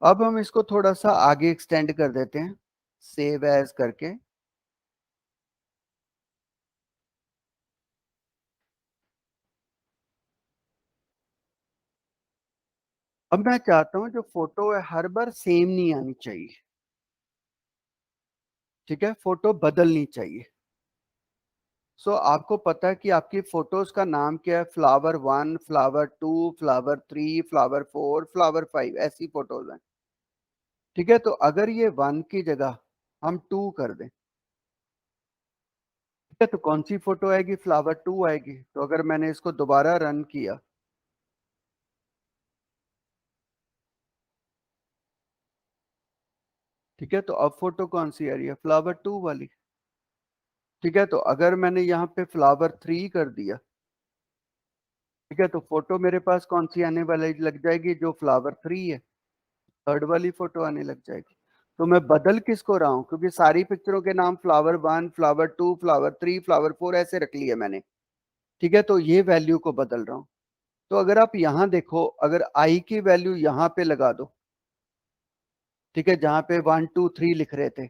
अब हम इसको थोड़ा सा आगे एक्सटेंड कर देते हैं, सेव एज करके। अब मैं चाहता हूं जो फोटो है हर बार सेम नहीं आनी चाहिए, ठीक है, फोटो बदलनी चाहिए। सो आपको पता है कि आपकी फोटोज का नाम क्या है, flower 1, flower 2, flower 3, flower 4, flower 5, ऐसी फोटोज हैं। ठीक है, तो अगर ये 1 की जगह हम 2 कर दें, ठीक है, तो कौन सी फोटो आएगी, फ्लावर 2 आएगी। तो अगर मैंने इसको दोबारा रन किया, ठीक है, तो अब फोटो कौन सी आ रही है, फ्लावर 2 वाली। ठीक है, तो अगर मैंने यहाँ पे फ्लावर 3 कर दिया, ठीक है, तो फोटो मेरे पास कौन सी आने वाली लग जाएगी, जो फ्लावर 3 है, थर्ड वाली फोटो आने लग जाएगी। तो मैं बदल किसको रहा हूँ, क्योंकि सारी पिक्चरों के नाम फ्लावर 1, फ्लावर 2, फ्लावर 3, फ्लावर 4 ऐसे रख लिए मैंने। ठीक है, तो ये वैल्यू को बदल रहा हूँ। तो अगर आप यहाँ देखो, अगर आई की वैल्यू यहाँ पे लगा दो, ठीक है, जहाँ पे 1 2 3 लिख रहे थे,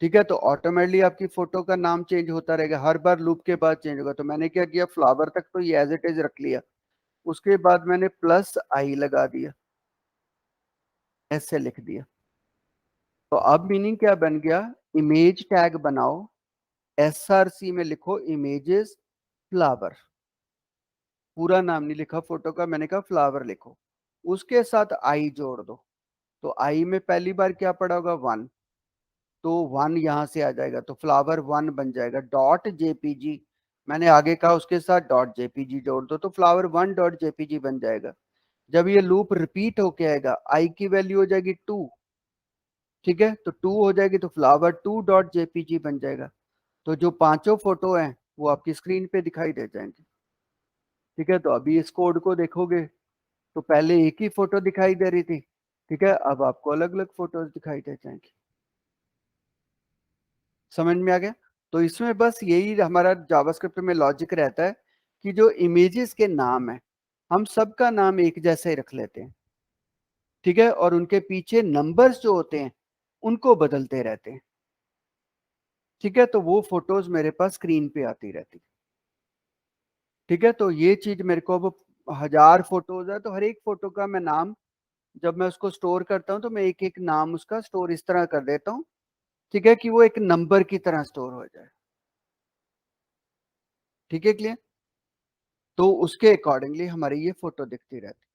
ठीक है, तो ऑटोमेटिकली आपकी फोटो का नाम चेंज होता रहेगा, हर बार लूप के बाद चेंज होगा। तो मैंने क्या किया, फ्लावर तक तो ये एज इट इज रख लिया, उसके बाद मैंने प्लस आई लगा दिया, ऐसे लिख दिया। तो अब मीनिंग क्या बन गया, इमेज टैग बनाओ, एसआरसी में लिखो इमेजेस फ्लावर, पूरा नाम नहीं लिखा फोटो का, मैंने कहा फ्लावर लिखो, उसके साथ आई जोड़ दो। तो आई में पहली बार क्या पड़ा होगा, 1, तो 1 यहां से आ जाएगा, तो फ्लावर 1 बन जाएगा डॉट जेपीजी। मैंने आगे कहा उसके साथ डॉट जेपीजी जोड़ दो, तो फ्लावर 1 डॉट जेपीजी बन जाएगा। जब ये लूप रिपीट होके आएगा, आई की वैल्यू हो जाएगी 2, ठीक है, तो 2 हो जाएगी, तो फ्लावर 2 डॉट जेपीजी बन जाएगा। तो जो पांचों फोटो हैं वो आपकी स्क्रीन पे दिखाई दे जाएंगे। ठीक है, तो अभी इस कोड को देखोगे तो पहले एक ही फोटो दिखाई दे रही थी, ठीक है, अब आपको अलग अलग फोटोज दिखाई दे जाएंगी। समझ में आ गया? तो इसमें बस यही हमारा जावास्क्रिप्ट में लॉजिक रहता है कि जो इमेजेस के नाम है, हम सबका नाम एक जैसे ही रख लेते हैं, ठीक है, और उनके पीछे नंबर्स जो होते हैं उनको बदलते रहते हैं। ठीक है, तो वो फोटोज मेरे पास स्क्रीन पे आती रहती। ठीक है, तो ये चीज मेरे को अब 1000 फोटोज है, तो हर एक फोटो का मैं नाम, जब मैं उसको स्टोर करता हूँ तो मैं एक एक नाम उसका स्टोर इस तरह कर देता हूँ, ठीक है, कि वो एक नंबर की तरह स्टोर हो जाए। ठीक है, क्लियर? तो उसके अकॉर्डिंगली हमारी ये फोटो दिखती रहती।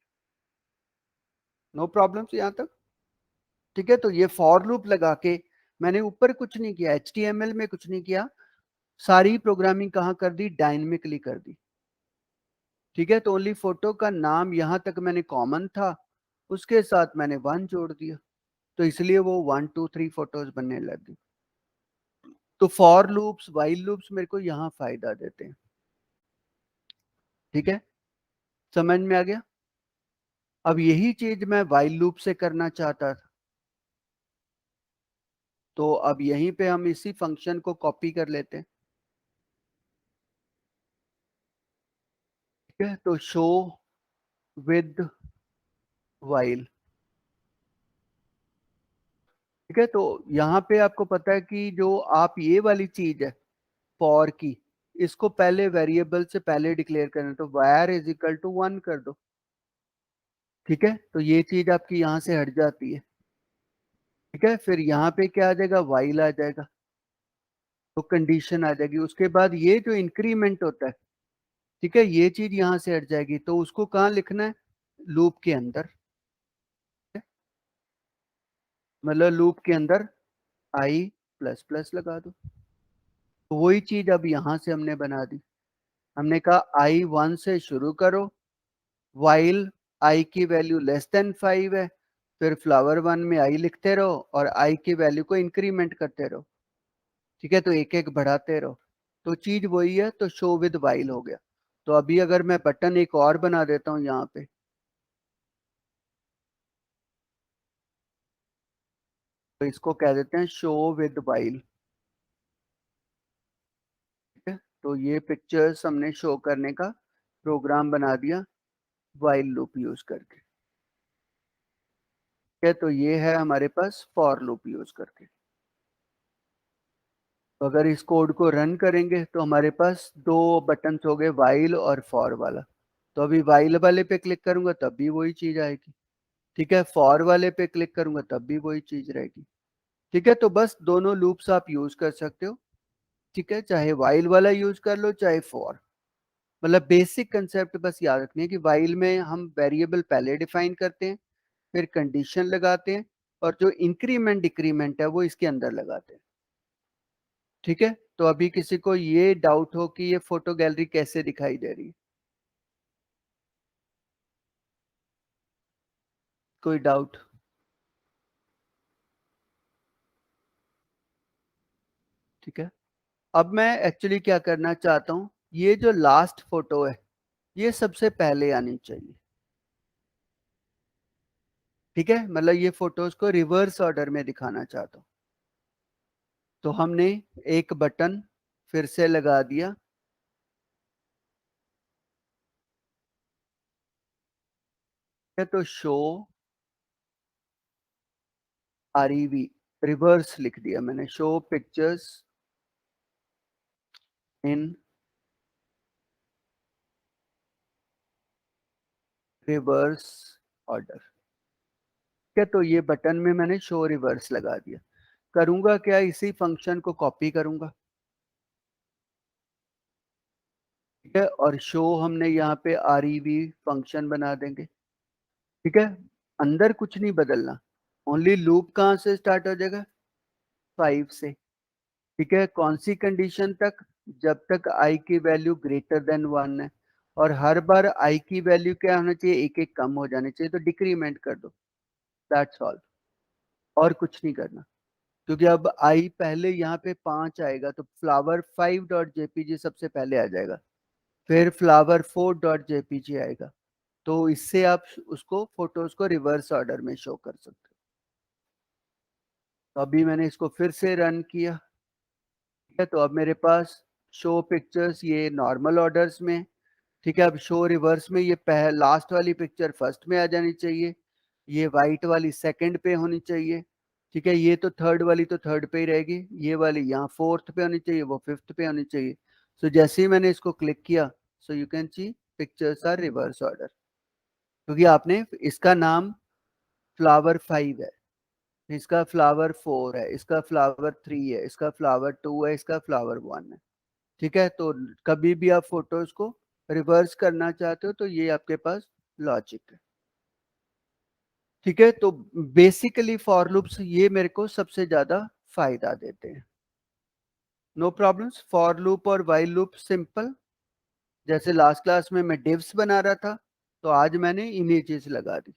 नो प्रॉब्लम्स यहाँ तक? ठीक है, तो ये फॉर लूप लगा के मैंने ऊपर कुछ नहीं किया, HTML में कुछ नहीं किया, सारी प्रोग्रामिंग कहाँ कर दी, डायनेमिकली कर दी। ठीक है, तो ओनली फोटो का नाम यहां तक मैंने कॉमन था, उसके साथ मैंने 1 जोड़ दिया, तो इसलिए वो 1 2 3 फोटोज बनने लगी। तो फॉर लूप्स, वाइल लूप्स मेरे को यहाँ फायदा देते हैं। ठीक है, समझ में आ गया? अब यही चीज मैं वाइल लूप से करना चाहता था, तो अब यहीं पे हम इसी फंक्शन को कॉपी कर लेते हैं। ठीक है, तो शो विद वाइल। ठीक है, तो यहाँ पे आपको पता है कि जो आप ये वाली चीज है फॉर की, इसको पहले वेरिएबल से पहले डिक्लेयर करना, तो वायर इज इक्वल टू 1 कर दो। ठीक है, तो ये चीज आपकी यहाँ से हट जाती है। ठीक है, फिर यहाँ पे क्या आ जाएगा, वाइल आ जाएगा, तो कंडीशन आ जाएगी, उसके बाद ये जो इंक्रीमेंट होता है, ठीक है, ये चीज यहाँ से हट जाएगी, तो उसको कहाँ लिखना है, लूप के अंदर। मतलब लूप के अंदर आई प्लस प्लस लगा दो। तो वही चीज अब यहाँ से हमने बना दी। हमने कहा I 1 से शुरू करो, वाइल आई की वैल्यू <5 है, फिर फ्लावर 1 में आई लिखते रहो और आई की वैल्यू को इंक्रीमेंट करते रहो। ठीक है, तो एक एक बढ़ाते रहो, तो चीज वही है, तो शो विद वाइल हो गया। तो अभी अगर मैं बटन एक और बना देता हूँ यहाँ पे, तो इसको कह देते हैं शो विद वाइल। तो ये पिक्चर्स हमने शो करने का प्रोग्राम बना दिया व्हाइल लूप यूज करके। ठीक है, तो ये है हमारे पास फॉर लूप यूज करके। तो अगर इस कोड को रन करेंगे तो हमारे पास दो बटन हो गए, व्हाइल और फॉर वाला। तो अभी व्हाइल वाले पे क्लिक करूंगा तब भी वही चीज आएगी। ठीक है, फॉर वाले पे क्लिक करूंगा तब भी वही चीज रहेगी। ठीक है, तो बस दोनों लूप्स आप यूज कर सकते हो। ठीक है, चाहे व्हाइल वाला यूज कर लो चाहे फॉर। मतलब बेसिक कंसेप्ट बस याद रखनी है कि व्हाइल में हम वेरिएबल पहले डिफाइन करते हैं, फिर कंडीशन लगाते हैं, और जो इंक्रीमेंट डिक्रीमेंट है वो इसके अंदर लगाते हैं। ठीक है, तो अभी किसी को ये डाउट हो कि ये फोटो गैलरी कैसे दिखाई दे रही है? कोई डाउट? ठीक है, अब मैं एक्चुअली क्या करना चाहता हूँ, ये जो लास्ट फोटो है ये सबसे पहले आनी चाहिए। ठीक है, मतलब ये फोटोज को रिवर्स ऑर्डर में दिखाना चाहता हूँ। तो हमने एक बटन फिर से लगा दिया। है तो शो आरईवी रिवर्स लिख दिया मैंने, show pictures in reverse order. ठीक है, तो ये बटन में मैंने शो रिवर्स लगा दिया। करूंगा क्या, इसी फंक्शन को कॉपी करूंगा। ठीक है, और शो हमने यहाँ पे आरईवी फंक्शन बना देंगे। ठीक है, अंदर कुछ नहीं बदलना, ओनली लूप कहाँ से स्टार्ट हो जाएगा, 5 से। ठीक है, कौन सी कंडीशन तक, जब तक आई की वैल्यू ग्रेटर देन 1 है। और हर बार आई की वैल्यू क्या होना चाहिए, एक एक कम हो जानी चाहिए, तो डिक्रीमेंट कर दो, दैट्स ऑल। और कुछ नहीं करना, क्योंकि अब आई पहले यहाँ पे 5 आएगा तो फ्लावर 5.jpg सबसे पहले आ जाएगा, फिर फ्लावर 4.jpg आएगा। तो इससे आप उसको फोटोज को रिवर्स ऑर्डर में शो कर सकते हो। तो अभी मैंने इसको फिर से रन किया। ठीक है, तो अब मेरे पास शो पिक्चर्स ये नॉर्मल ऑर्डर्स में। ठीक है, अब शो रिवर्स में ये लास्ट वाली पिक्चर फर्स्ट में आ जानी चाहिए, ये वाइट वाली सेकंड पे होनी चाहिए। ठीक है, ये तो थर्ड वाली तो थर्ड पे ही रहेगी, ये वाली यहाँ फोर्थ पे होनी चाहिए, वो फिफ्थ पे होनी चाहिए। सो जैसे ही मैंने इसको क्लिक किया, so you can see pictures are reverse order, क्योंकि आपने इसका नाम फ्लावर 5 है, इसका फ्लावर 4 है, इसका फ्लावर 3 है, इसका फ्लावर 2 है, इसका फ्लावर 1 है। ठीक है, तो कभी भी आप फोटोज को रिवर्स करना चाहते हो तो ये आपके पास लॉजिक है। ठीक है, तो बेसिकली फॉर लूप्स ये मेरे को सबसे ज्यादा फायदा देते हैं। नो प्रॉब्लम्स, फॉर लूप और व्हाइल लूप सिंपल। जैसे लास्ट क्लास में मैं डिव्स बना रहा था, तो आज मैंने इमेजेस लगा दी।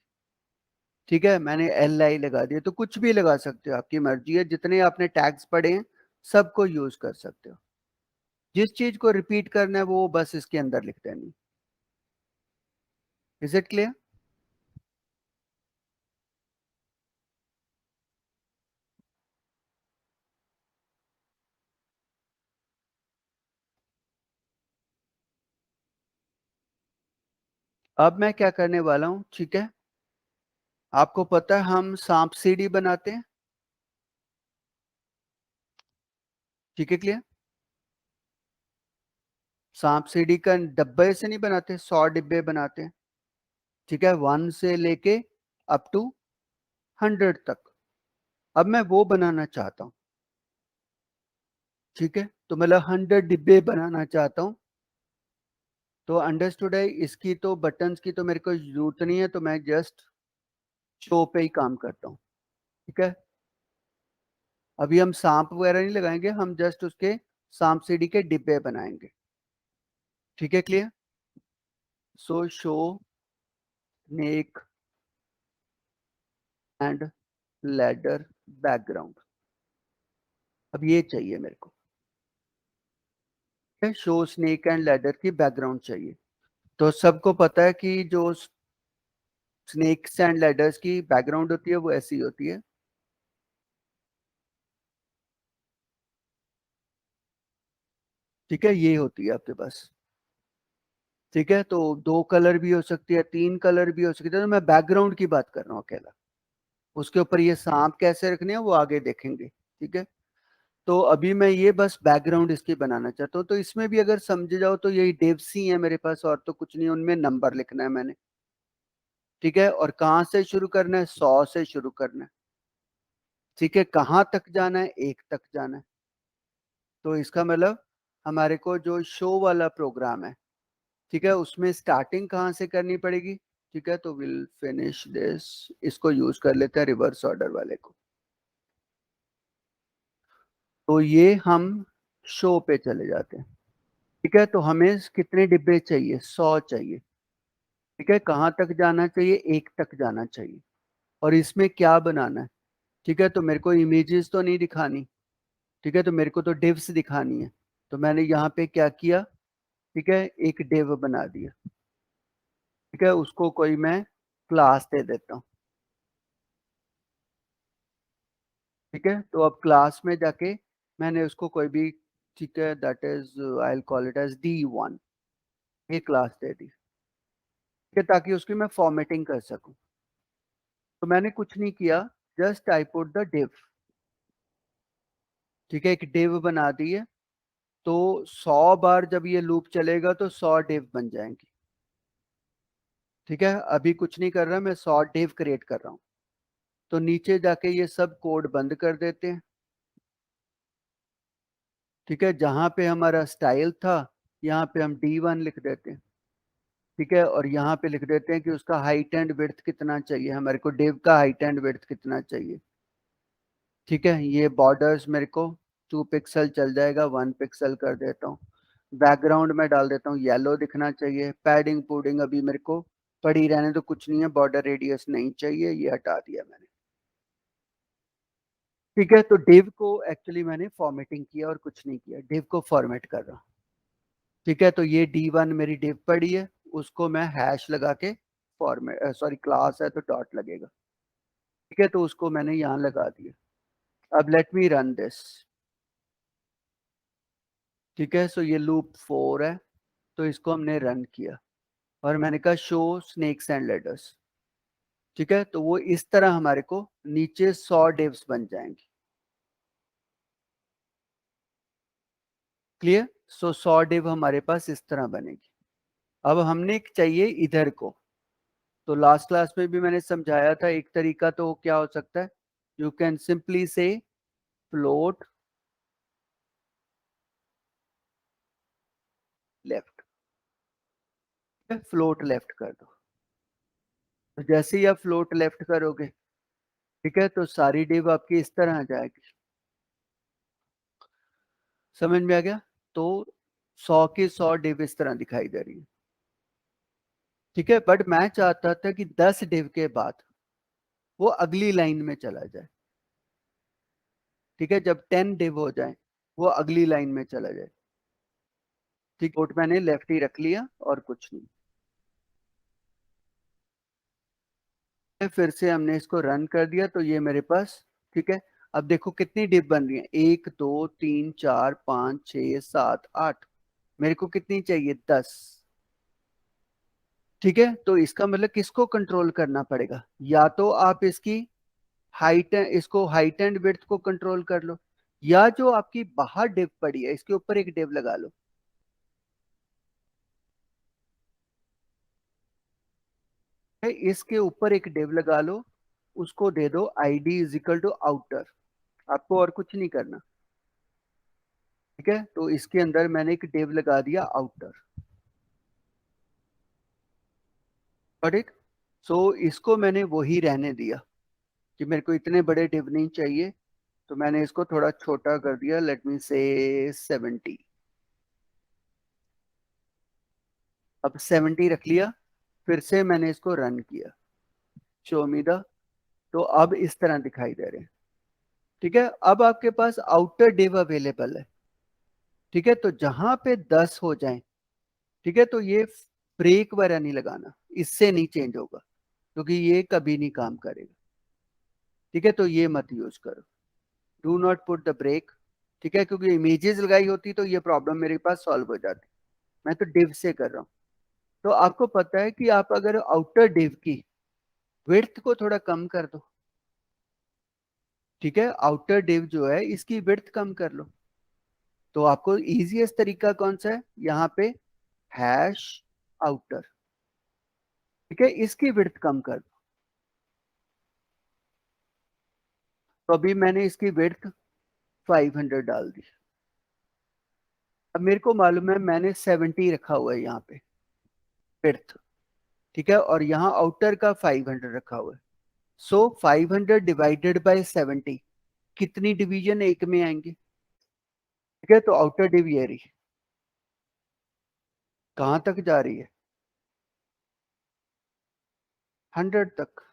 ठीक है, मैंने एल आई लगा दिया, तो कुछ भी लगा सकते हो, आपकी मर्जी है, जितने आपने टैग्स पढ़े हैं सबको यूज कर सकते हो। जिस चीज को रिपीट करना है वो बस इसके अंदर लिख देनी। Is it clear? अब मैं क्या करने वाला हूं, ठीक है, आपको पता है हम सांप सीढ़ी बनाते हैं। ठीक है, क्लियर? सांप सीढ़ी का डब्बे से नहीं बनाते, 100 डिब्बे बनाते हैं। ठीक है, 1 से लेके अप टू 100 तक। अब मैं वो बनाना चाहता हूँ। ठीक है, तो मतलब 100 डिब्बे बनाना चाहता हूँ। तो अंडरस्टूड है, इसकी तो बटन्स की तो मेरे को जरूरत नहीं है, तो मैं जस्ट शो पे ही काम करता हूँ। ठीक है, अभी हम सांप वगैरह नहीं लगाएंगे, हम जस्ट उसके सांप सीढ़ी के डिब्बे बनाएंगे। ठीक है, clear? So show snake and ladder background, अब ये चाहिए मेरे को। शो स्नेक एंड लैडर की बैकग्राउंड चाहिए। तो सबको पता है कि जो स्नेक्स एंड लैडर्स की बैकग्राउंड होती है वो ऐसी होती है। ठीक है, ये होती है आपके पास। ठीक है, तो 2 कलर भी हो सकती है, 3 कलर भी हो सकती है, तो मैं बैकग्राउंड की बात कर रहा हूँ अकेला। उसके ऊपर ये सांप कैसे रखने हैं वो आगे देखेंगे। ठीक है, तो अभी मैं ये बस बैकग्राउंड इसकी बनाना चाहता हूँ। तो इसमें भी अगर समझ जाओ तो यही डिव्स ही है मेरे पास, और तो कुछ नहीं, उनमें नंबर लिखना है मैंने। ठीक है, और कहाँ से शुरू करना है? 100 से शुरू करना है। ठीक है, कहाँ तक जाना है? 1 तक जाना है। तो इसका मतलब हमारे को जो शो वाला प्रोग्राम है, ठीक है, उसमें स्टार्टिंग कहाँ से करनी पड़ेगी? ठीक है, तो विल फिनिश दिस, इसको यूज कर लेते हैं रिवर्स ऑर्डर वाले को। तो ये हम शो पे चले जाते हैं। ठीक है, तो हमें कितने डिब्बे चाहिए? 100 चाहिए। ठीक है, कहाँ तक जाना चाहिए? 1 तक जाना चाहिए। और इसमें क्या बनाना है? ठीक है, तो मेरे को इमेजेस तो नहीं दिखानी। ठीक है, तो मेरे को तो डिव्स दिखानी है। तो मैंने यहाँ पे क्या किया? ठीक है, एक डिव बना दिया। ठीक है, उसको कोई मैं क्लास दे देता हूँ। ठीक है, तो अब क्लास में जाके मैंने उसको कोई भी, ठीक है, that is I will call it as D1, ये क्लास दे दी। ठीक है, ताकि उसकी मैं फॉर्मेटिंग कर सकूं। तो मैंने कुछ नहीं किया, just I put the div. ठीक है, एक डिव बना दी है। तो 100 बार जब ये लूप चलेगा तो 100 डिव बन जाएंगी। ठीक है, अभी कुछ नहीं कर रहा, मैं 100 डिव क्रिएट कर रहा हूँ। तो नीचे जाके ये सब कोड बंद कर देते हैं। ठीक है, जहां पे हमारा स्टाइल था यहाँ पे हम D1 लिख देते हैं। ठीक है, और यहाँ पे लिख देते हैं कि उसका हाइट एंड विड्थ कितना चाहिए, हमारे को डिव का हाइट एंड विड्थ कितना चाहिए। ठीक है, ये बॉर्डर्स मेरे को 2 पिक्सल चल जाएगा, 1 पिक्सल कर देता हूँ। बैकग्राउंड में डाल देता हूँ येलो दिखना चाहिए। पैडिंग पुडिंग अभी मेरे को पड़ी रहने तो कुछ नहीं है, बॉर्डर रेडियस नहीं चाहिए, ये हटा दिया मैंने। ठीक है, तो डिव को एक्चुअली मैंने फॉर्मेटिंग किया और कुछ नहीं किया, डिव को फॉर्मेट कर रहा हूँ। ठीक है, तो ये D1 मेरी डिव पड़ी है, उसको मैं हैश लगा के फॉर्मेट, सॉरी क्लास है तो डॉट लगेगा। ठीक है, तो उसको मैंने यहाँ लगा दिया। अब लेट मी रन दिस। ठीक है, सो ये लूप 4 है, तो इसको हमने रन किया और मैंने कहा शो स्नेक्स एंड लेडर्स। ठीक है, तो वो इस तरह हमारे को नीचे 100 डिव्स बन जाएंगे। क्लियर? सो 100 डिव हमारे पास इस तरह बनेगी। अब हमने एक चाहिए इधर को। तो लास्ट क्लास में भी मैंने समझाया था, एक तरीका तो क्या हो सकता है, यू कैन सिंपली से फ्लोट लेफ्ट। फ्लोट लेफ्ट कर दो। तो जैसे ही आप फ्लोट लेफ्ट करोगे, ठीक है, तो सारी डिव आपकी इस तरह आ जाएगी। समझ में आ गया? तो 100 की 100 डिव इस तरह दिखाई दे रही है। ठीक है, बट मैं चाहता था कि 10 डिव के बाद वो अगली लाइन में चला जाए। ठीक है, जब 10 डिव हो जाए वो अगली लाइन में चला जाए। ठीक, कोट मैंने लेफ्ट ही रख लिया और कुछ नहीं। फिर से हमने इसको रन कर दिया तो ये मेरे पास, ठीक है, अब देखो कितनी डिव बन रही है, 1 2 3 4 5 6 7 8। मेरे को कितनी चाहिए? 10। ठीक है, तो इसका मतलब किसको कंट्रोल करना पड़ेगा? या तो आप इसकी हाइट, इसको हाइट एंड विड्थ को कंट्रोल कर लो, या जो आपकी बाहर डिव पड़ी है इसके ऊपर एक डिव लगा लो। इसके ऊपर एक डिव लगा लो, उसको दे दो ID is equal to outer. आपको और कुछ नहीं करना। ठीक है, तो इसके अंदर मैंने एक डिव लगा दिया आउटर। ठीक, सो इसको मैंने वही रहने दिया कि मेरे को इतने बड़े डिव नहीं चाहिए, तो मैंने इसको थोड़ा छोटा कर दिया, लेट मी से 70। अब 70 रख लिया। फिर से मैंने इसको रन किया, शो मी द। तो अब इस तरह दिखाई दे रहे हैं। ठीक है, अब आपके पास आउटर डिव अवेलेबल है। ठीक है, तो जहां पे 10 हो जाए, ठीक है, तो ये ब्रेक वगैरह नहीं लगाना, इससे नहीं चेंज होगा क्योंकि ये कभी नहीं काम करेगा। ठीक है, तो ये मत यूज करो, do not put the break. ठीक है, क्योंकि इमेजेस लगाई होती तो ये प्रॉब्लम मेरे पास सॉल्व हो जाती। मैं तो डिव से कर रहा हूँ। तो आपको पता है कि आप अगर आउटर डिव की विड्थ को थोड़ा कम कर दो, ठीक है, आउटर डिव जो है इसकी विड्थ कम कर लो, तो आपको इजीएस्ट तरीका कौन सा है, यहाँ पे हैश आउटर, ठीक है, इसकी विड्थ कम कर दो। तो अभी मैंने इसकी विड्थ 500 डाल दी। अब मेरे को मालूम है मैंने 70 रखा हुआ है यहाँ पे विड्थ, ठीक है, और यहाँ आउटर का 500 रखा हुआ है। सो 500 डिवाइडेड बाय 70, कितनी डिवीजन एक में आएंगे, ठीक है, तो आउटर डिव ये रही, कहां तक जा रही है, 100 तक,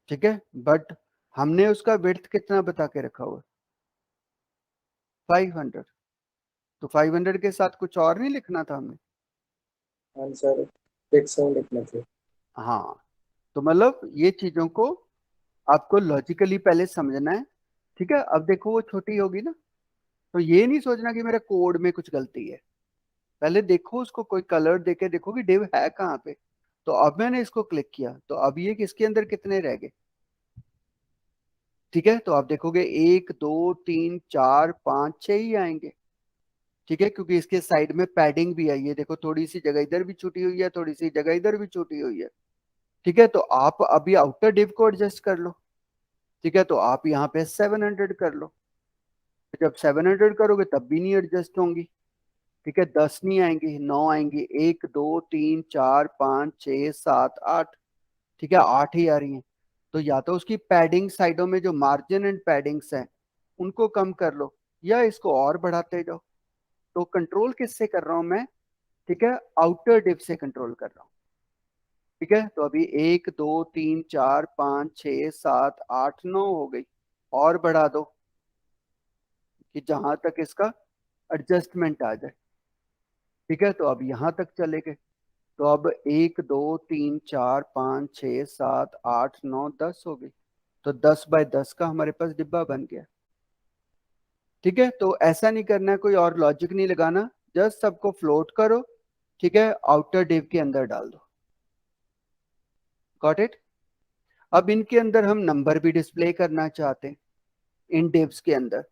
ठीक है, बट हमने उसका विड्थ कितना बता के रखा हुआ है, 500। तो 500 के साथ कुछ और नहीं लिखना था हमें। आंसर फिक्स है लिखने थे। हाँ, तो मतलब ये चीजों को आपको लॉजिकली पहले समझना है, ठीक है। अब देखो वो छोटी होगी ना, तो ये नहीं सोचना कि मेरे कोड में कुछ गलती है, पहले देखो उसको, कोई कलर देके देखो कि डिव है कहाँ पे। तो अब मैंने इसको क्लिक किया, तो अब ये किसके अंदर कितने रह गए, ठीक है, तो आप देखोगे 1 2 3 4 5 6 ही आएंगे, ठीक है, क्योंकि इसके साइड में पैडिंग भी है, ये देखो थोड़ी सी जगह इधर भी छूटी हुई है, थोड़ी सी जगह इधर भी छूटी हुई है, ठीक है। तो आप अभी आउटर डिव को एडजस्ट कर लो, ठीक है, तो आप यहाँ पे 700 कर लो, जब 700 करोगे तब भी नहीं एडजस्ट होंगी, ठीक है, 10 नहीं आएंगी, 9 आएंगी, 1 2 3 4 5 6 7 8, ठीक है, 8 ही आ रही हैं। तो या तो उसकी पैडिंग साइडों में जो मार्जिन एंड पैडिंग्स हैं उनको कम कर लो, या इसको और बढ़ाते जाओ। तो कंट्रोल किससे कर रहा हूं मैं, ठीक है, आउटर डिप से कंट्रोल कर रहा हूँ, ठीक है। तो अभी 1 2 3 4 5 6 7 8 9 हो गई, और बढ़ा दो कि जहां तक इसका एडजस्टमेंट आ जाए, ठीक है, तो अब यहां तक चले गए। तो अब 1 2 3 4 5 6 7 8 9 10 हो गई, तो 10 बाय 10 का हमारे पास डिब्बा बन गया, ठीक है। तो ऐसा नहीं करना है, कोई और लॉजिक नहीं लगाना, जस्ट सबको फ्लोट करो, ठीक है, आउटर डिव के अंदर डाल दो। Got it. अब इनके अंदर हम नंबर भी डिस्प्ले करना चाहते हैं, इन डिव्स के अंदर,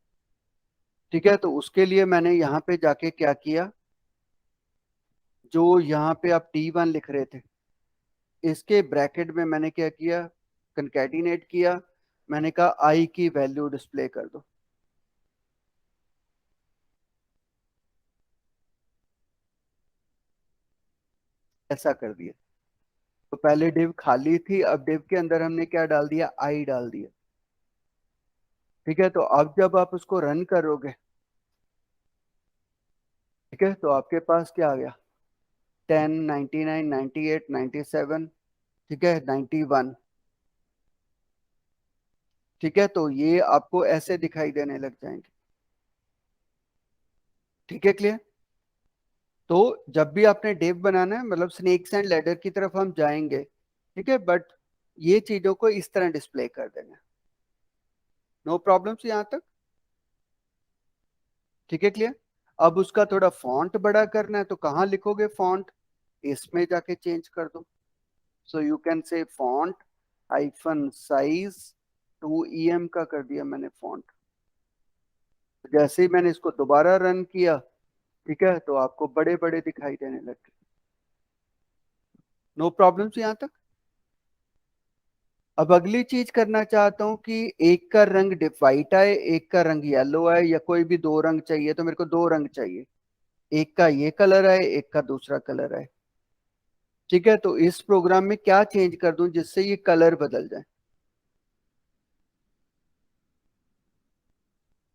ठीक है, तो उसके लिए मैंने यहाँ पे जाके क्या किया, जो यहाँ पे आप D1 लिख रहे थे, इसके ब्रैकेट में मैंने क्या किया, कंकैटिनेट किया, मैंने कहा आई की वैल्यू डिस्प्ले कर दो, ऐसा कर दिया। तो पहले डिव खाली थी, अब डिव के अंदर हमने क्या डाल दिया, आई डाल दिया, ठीक है। तो अब जब आप उसको रन करोगे, ठीक है, तो आपके पास क्या आ गया, 10 99 98 97, ठीक है, 91, ठीक है, तो ये आपको ऐसे दिखाई देने लग जाएंगे, ठीक है, क्लियर। तो जब भी आपने डिव बनाना है, मतलब स्नेक्स एंड लैडर की तरफ हम जाएंगे, ठीक है, बट ये चीजों को इस तरह डिस्प्ले कर देना, नो प्रॉब्लम्स यहाँ तक, ठीक है, क्लियर। अब उसका थोड़ा फॉन्ट बड़ा करना है, तो कहाँ लिखोगे फॉन्ट, इसमें जाके चेंज कर दो। सो you can say font hyphen size 2em का कर दिया मैंने फॉन्ट। जैसे ही मैंने इसको दोबारा रन किया, ठीक है, तो आपको बड़े बड़े दिखाई देने लगे, नो प्रॉब्लम्स यहाँ तक। अब अगली चीज करना चाहता हूँ कि एक का रंग व्हाइट आए, एक का रंग येलो आए, या कोई भी दो रंग चाहिए, तो मेरे को दो रंग चाहिए, एक का ये कलर आए, एक का दूसरा कलर आए, ठीक है। तो इस प्रोग्राम में क्या चेंज कर दूं जिससे ये कलर बदल जाए,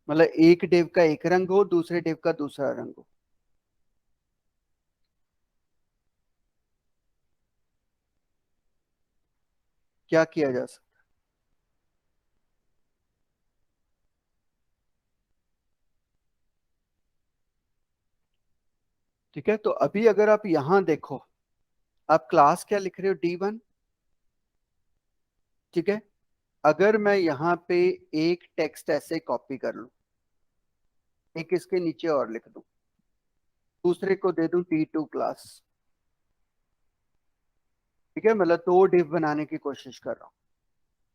मतलब एक डिव का एक रंग हो, दूसरे डिव का दूसरा रंग हो, क्या किया जा सकता, ठीक है। तो अभी अगर आप यहां देखो, आप क्लास क्या लिख रहे हो, D1, ठीक है, अगर मैं यहाँ पे एक टेक्स्ट ऐसे कॉपी कर लूं, एक इसके नीचे और लिख दूं, दूसरे को दे दूं T2 क्लास, ठीक है, मतलब दो डिव बनाने की कोशिश कर रहा हूँ।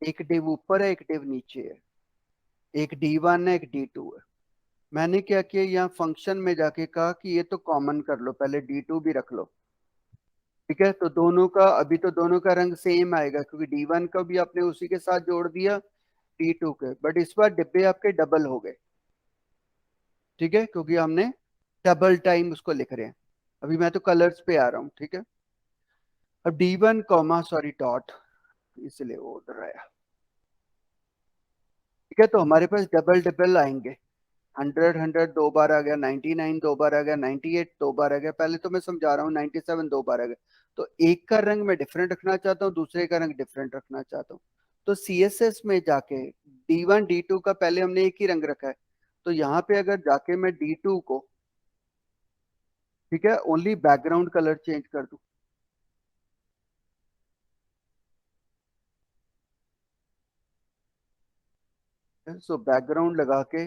एक डिव ऊपर है, एक डिव नीचे है, एक D1 है, एक D2 है। मैंने क्या किया, यहाँ फंक्शन में जाके कहा कि ये तो कॉमन कर लो, पहले D2 भी रख लो, ठीक है। तो दोनों का, अभी तो दोनों का रंग सेम आएगा क्योंकि D1 का भी आपने उसी के साथ जोड़ दिया D2 के, बट इस बार डिब्बे आपके डबल हो गए, ठीक है, क्योंकि हमने डबल टाइम उसको लिख रहे हैं। अभी मैं तो कलर्स पे आ रहा हूँ, ठीक है। अब D1 कॉमा सॉरी डॉट, इसलिए वो उधर आया, ठीक है। तो हमारे पास डबल डबल आएंगे, 100 दो बार आ गया, 99 दो बार आ गया, 98 दो बार आ गया, पहले तो मैं समझा रहा हूँ, 97 दो बार आ गया। तो एक का रंग मैं डिफरेंट रखना चाहता हूँ, दूसरे का रंग डिफरेंट रखना चाहता हूँ। तो CSS में जाके D1 D2 का पहले हमने एक ही रंग रखा है, तो यहाँ पे अगर जाके मैं D2 को, ठीक है, ओनली बैकग्राउंड कलर चेंज कर दूं, सो बैकग्राउंड लगा के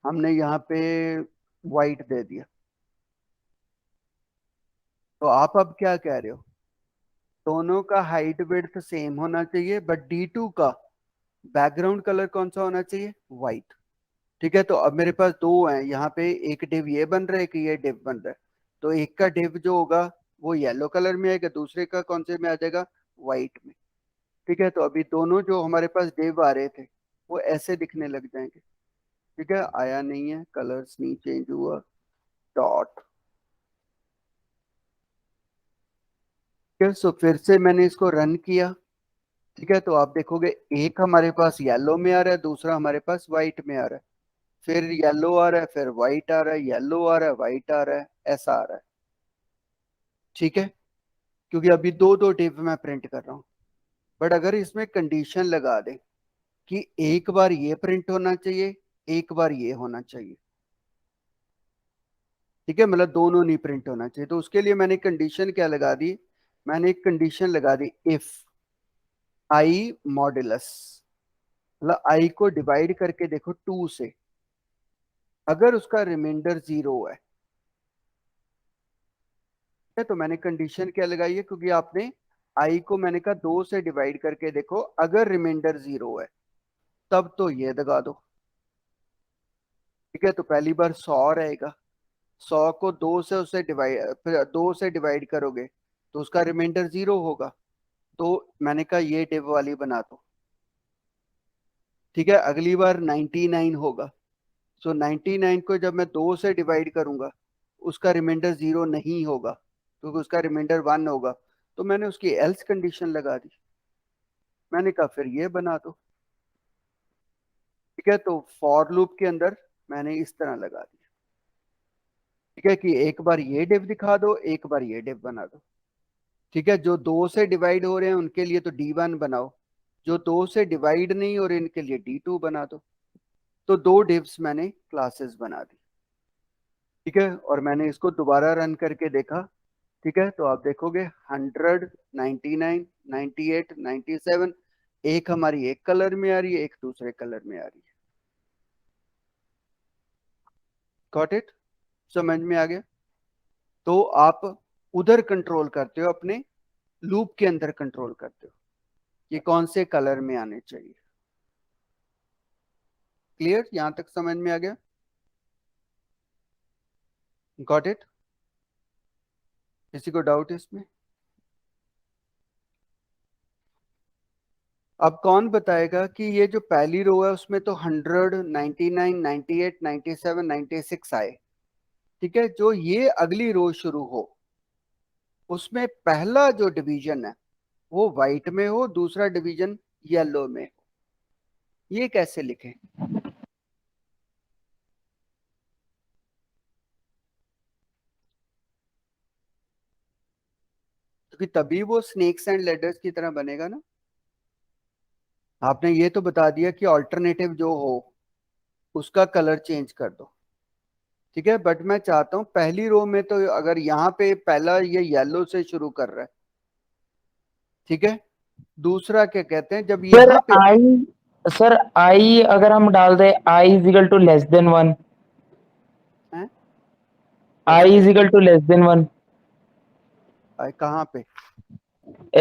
हमने यहाँ पे वाइट दे दिया। तो आप अब क्या कह रहे हो, दोनों का हाइट विड्थ सेम होना चाहिए, बट D2 का बैकग्राउंड कलर कौन सा होना चाहिए, व्हाइट, ठीक है। तो अब मेरे पास दो हैं यहाँ पे, एक डिव ये बन रहा है, एक ये डिव बन रहा है। तो एक का डिव जो होगा वो येलो कलर में आएगा, दूसरे का कौन से में आ जाएगा, व्हाइट में, ठीक है। तो अभी दोनों जो हमारे पास डिव आ रहे थे वो ऐसे दिखने लग जाएंगे, ठीक है। आया नहीं है, कलर्स नहीं चेंज हुआ, डॉट, ठीक है। सो फिर से मैंने इसको रन किया, ठीक है। तो आप देखोगे एक हमारे पास येलो में आ रहा है, दूसरा हमारे पास व्हाइट में आ रहा है, फिर येलो आ रहा है, फिर व्हाइट आ रहा है, येलो आ रहा है, व्हाइट आ रहा है, ऐसा आ रहा है, ठीक है। क्योंकि अभी दो दो डिव मैं प्रिंट कर रहा हूँ। बट अगर इसमें कंडीशन लगा दे कि एक बार ये प्रिंट होना चाहिए, एक बार ये होना चाहिए, ठीक है, मतलब दोनों नहीं प्रिंट होना चाहिए, तो उसके लिए मैंने कंडीशन क्या लगा दी, मैंने एक कंडीशन लगा दी, इफ आई मॉडुलस, मतलब आई को डिवाइड करके देखो 2 से, अगर उसका रिमाइंडर 0 है, तो मैंने कंडीशन क्या लगाई है, क्योंकि आपने आई को मैंने कहा 2 से डिवाइड करके देखो, अगर रिमाइंडर 0 है तब तो ये दगा दो, ठीक है। तो पहली बार 100 रहेगा, 100 को 2 से उसे डिवाइड, फिर 2 से डिवाइड करोगे तो उसका रिमाइंडर 0 होगा, तो मैंने कहा ये डिव वाली बना दो, ठीक है। अगली बार 99 होगा, सो 99 को जब मैं 2 से डिवाइड करूंगा उसका रिमाइंडर 0 नहीं होगा, क्योंकि उसका रिमाइंडर 1 होगा, तो मैंने उसकी एल्स कंडीशन लगा दी, मैंने कहा फिर ये बना दो, ठीक है। तो फॉर लूप के अंदर मैंने इस तरह लगा दिया, ठीक है, कि एक बार ये डिव दिखा दो, एक बार ये डिव बना दो, ठीक है। जो 2 से डिवाइड हो रहे हैं उनके लिए तो D1 बनाओ, जो 2 से डिवाइड नहीं हो रहे इनके लिए D2 बना दो। तो दो डिव्स मैंने क्लासेस बना दी, ठीक है। और मैंने इसको दोबारा रन करके देखा, ठीक है। तो आप देखोगे 100, 99, 98, 97, एक हमारी एक कलर में आ रही है, एक दूसरे कलर में आ रही है। गॉट इट, समझ में आ गया। तो आप उधर कंट्रोल करते हो, अपने लूप के अंदर कंट्रोल करते हो कि कौन से कलर में आने चाहिए। क्लियर, यहां तक समझ में आ गया, गॉट इट। किसी को डाउट इसमें? अब कौन बताएगा कि ये जो पहली रो है उसमें तो 100, 99, 98, 97, 96 आए, ठीक है। जो ये अगली रो शुरू हो उसमें पहला जो डिवीजन है वो व्हाइट में हो, दूसरा डिवीजन येलो में हो, ये कैसे लिखें? क्योंकि तभी वो स्नेक्स एंड लेडर्स की तरह बनेगा ना। आपने ये तो बता दिया कि ऑल्टरनेटिव जो हो उसका कलर चेंज कर दो, ठीक है। बट मैं चाहता हूं पहली रो में तो अगर यहाँ पे पहला ये येलो से शुरू कर रहा है, ठीक है, दूसरा क्या कहते हैं, जब सर यहाँ पे आई, सर आई अगर हम डाल दें i is equal to less than 1, है i is equal to less than 1 कहाँ पे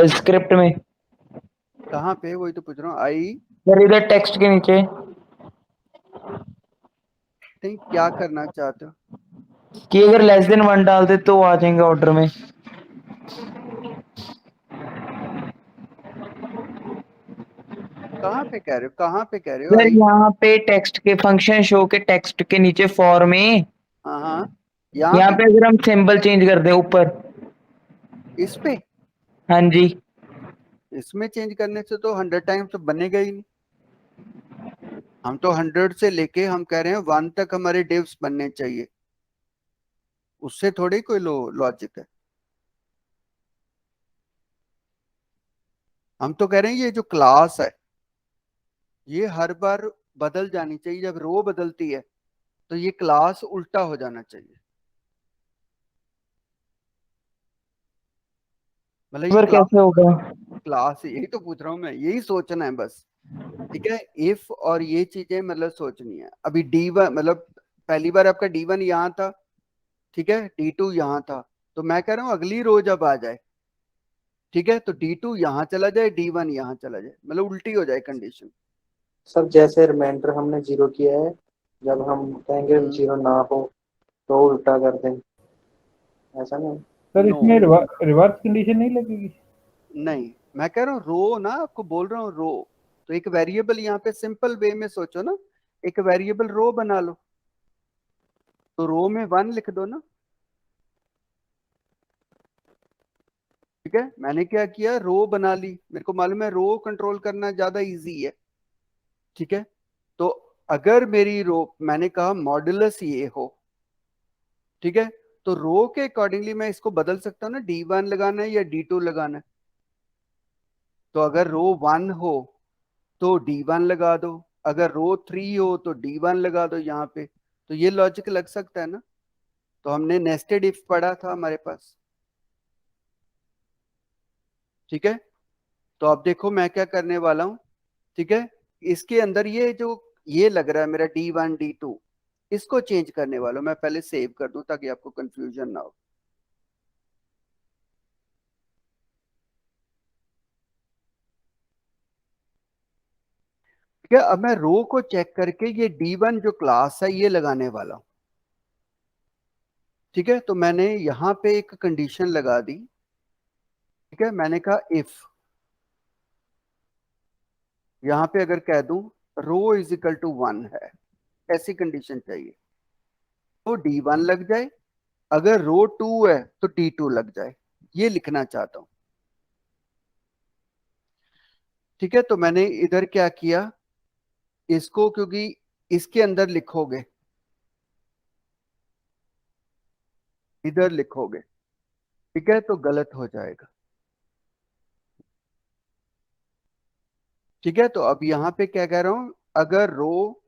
स्क्रिप्ट में, कहाँ पे, वही तो पूछ रहा हूँ। आई सर इधर टेक्स्ट के नीचे नहीं, क्या करना चाहते हो? कि अगर लेस देन 1 डाल दे तो आ जाएंगे ऑर्डर में। कहाँ पे कह रहे हो, कहाँ पे कह रहे हो? सर आई यहाँ पे टेक्स्ट के फंक्शन शो के टेक्स्ट के नीचे फॉर में, हाँ हाँ, यहाँ यहाँ पे पे अगर हम सिंबल चेंज कर दें ऊपर, इस पे, हाँ जी, इसमें चेंज करने से तो 100 टाइम्स तो बनेगा ही नहीं। हम तो 100 से लेके हम कह रहे हैं 1 तक हमारे डिव्स बनने चाहिए, उससे थोड़ी कोई लॉजिक है। हम तो कह रहे हैं ये जो क्लास है ये हर बार बदल जानी चाहिए, जब रो बदलती है तो ये क्लास उल्टा हो जाना चाहिए। मतलब ये सर क्लास, कैसे होगा? क्लास यही तो पूछ रहा हूं मैं, यही सोचना है बस। ठीक है, इफ और ये चीजें मतलब सोचनी है। अभी D1 मतलब पहली बार आपका D1 यहाँ था, ठीक है, D2 यहाँ था, तो मैं कह रहा हूँ अगली रो जब आ जाए, ठीक है, तो D2 यहाँ चला जाए, D1 यहाँ चला जाए, मतलब उल्टी हो जाए कंडीशन। सर जैसे रिमाइंडर हमने जीरो किया है, जब हम कहेंगे जीरो ना हो तो उल्टा कर दें, ऐसा नहीं? सर नो इसमें रिवर्स कंडीशन नहीं लगेगी? नहीं, मैं कह रहा हूँ रो ना, आपको बोल रहा हूँ रो। तो एक वेरिएबल यहाँ पे सिंपल वे में सोचो ना, एक वेरिएबल रो बना लो, तो रो में 1 लिख दो ना। ठीक है, मैंने क्या किया, रो बना ली, मेरे को मालूम है रो कंट्रोल करना ज्यादा इजी है। ठीक है, तो अगर मेरी रो, मैंने कहा मॉड्यूलस ये हो, ठीक है, तो रो के अकॉर्डिंगली मैं इसको बदल सकता हूँ ना, D1 लगाना है या D2 लगाना है। तो अगर रो 1 हो तो D1 लगा दो, अगर रो 3 हो तो D1 लगा दो यहाँ पे, तो ये लॉजिक लग सकता है ना। तो हमने नेस्टेड इफ पढ़ा था हमारे पास। ठीक है, तो अब देखो मैं क्या करने वाला हूँ। ठीक है, इसके अंदर ये जो ये लग रहा है मेरा D1 D2, इसको चेंज करने वाला हूं मैं, पहले सेव कर दूं ताकि आपको कंफ्यूजन ना हो। ठीक है, अब मैं रो को चेक करके ये D1 जो क्लास है ये लगाने वाला हूं। ठीक है, तो मैंने यहां पे एक कंडीशन लगा दी। ठीक है, मैंने कहा इफ, यहां पे अगर कह दूं रो इज इक्वल टू 1 है, ऐसी कंडीशन चाहिए, तो D1 लग जाए, अगर रो 2 है तो D2 लग जाए, ये लिखना चाहता हूं। ठीक है, तो मैंने इधर क्या किया, इसको क्योंकि इसके अंदर लिखोगे, इधर लिखोगे, ठीक है, तो गलत हो जाएगा। ठीक है, तो अब यहां पे क्या कह रहा हूं, अगर रो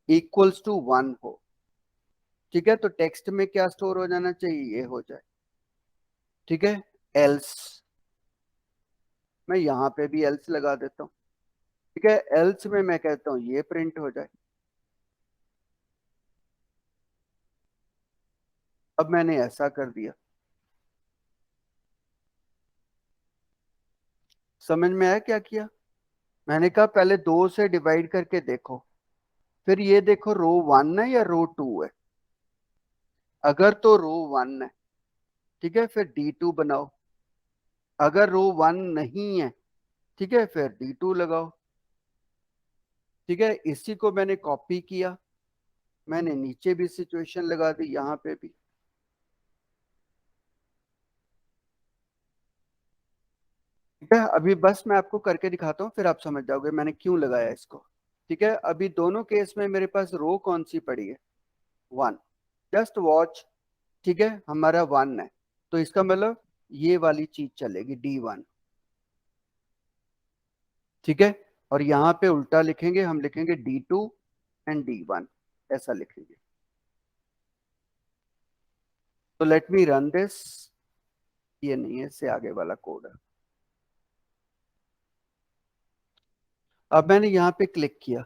इक्वल्स टू 1 हो, ठीक है, तो टेक्स्ट में क्या स्टोर हो जाना चाहिए, ये हो जाए। ठीक है, एल्स, मैं यहां पे भी एल्स लगा देता हूं। ठीक है, एल्स में मैं कहता हूं ये प्रिंट हो जाए। अब मैंने ऐसा कर दिया, समझ में आया क्या किया? मैंने कहा पहले 2 से डिवाइड करके देखो, फिर ये देखो रो 1 है या रो 2 है। अगर तो रो 1 है, ठीक है, फिर D2 बनाओ, अगर रो 1 नहीं है, ठीक है, फिर D2 लगाओ। ठीक है, इसी को मैंने कॉपी किया, मैंने नीचे भी सिचुएशन लगा दी, यहां पे भी। ठीक है, अभी बस मैं आपको करके दिखाता हूँ, फिर आप समझ जाओगे मैंने क्यों लगाया इसको। ठीक है, अभी दोनों केस में मेरे पास रो कौन सी पड़ी है, 1, जस्ट वॉच। ठीक है, हमारा 1 है, तो इसका मतलब ये वाली चीज चलेगी, D1। ठीक है, और यहाँ पे उल्टा लिखेंगे, हम लिखेंगे D2 एंड D1, ऐसा लिखेंगे। तो लेट मी रन दिस, ये नहीं है, इससे आगे वाला कोड है। अब मैंने यहाँ पे क्लिक किया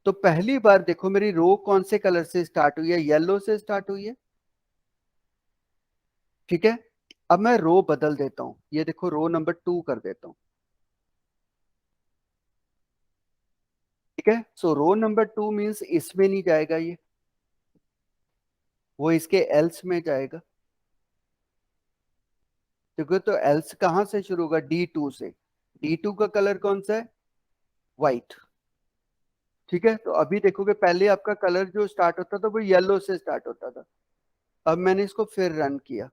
तो पहली बार देखो मेरी रो कौन से कलर से स्टार्ट हुई है, येलो से स्टार्ट हुई है। ठीक है, अब मैं रो बदल देता हूं, ये देखो रो नंबर 2 कर देता हूं। ठीक है, सो रो नंबर 2 मीन्स इसमें नहीं जाएगा, ये वो इसके एल्स में जाएगा। देखो तो एल्स कहां से शुरू होगा, D2 से। D2 का कलर कौन सा है, व्हाइट। ठीक है, तो अभी देखोगे पहले आपका कलर जो स्टार्ट होता था वो येलो से स्टार्ट होता था। अब मैंने इसको फिर रन किया।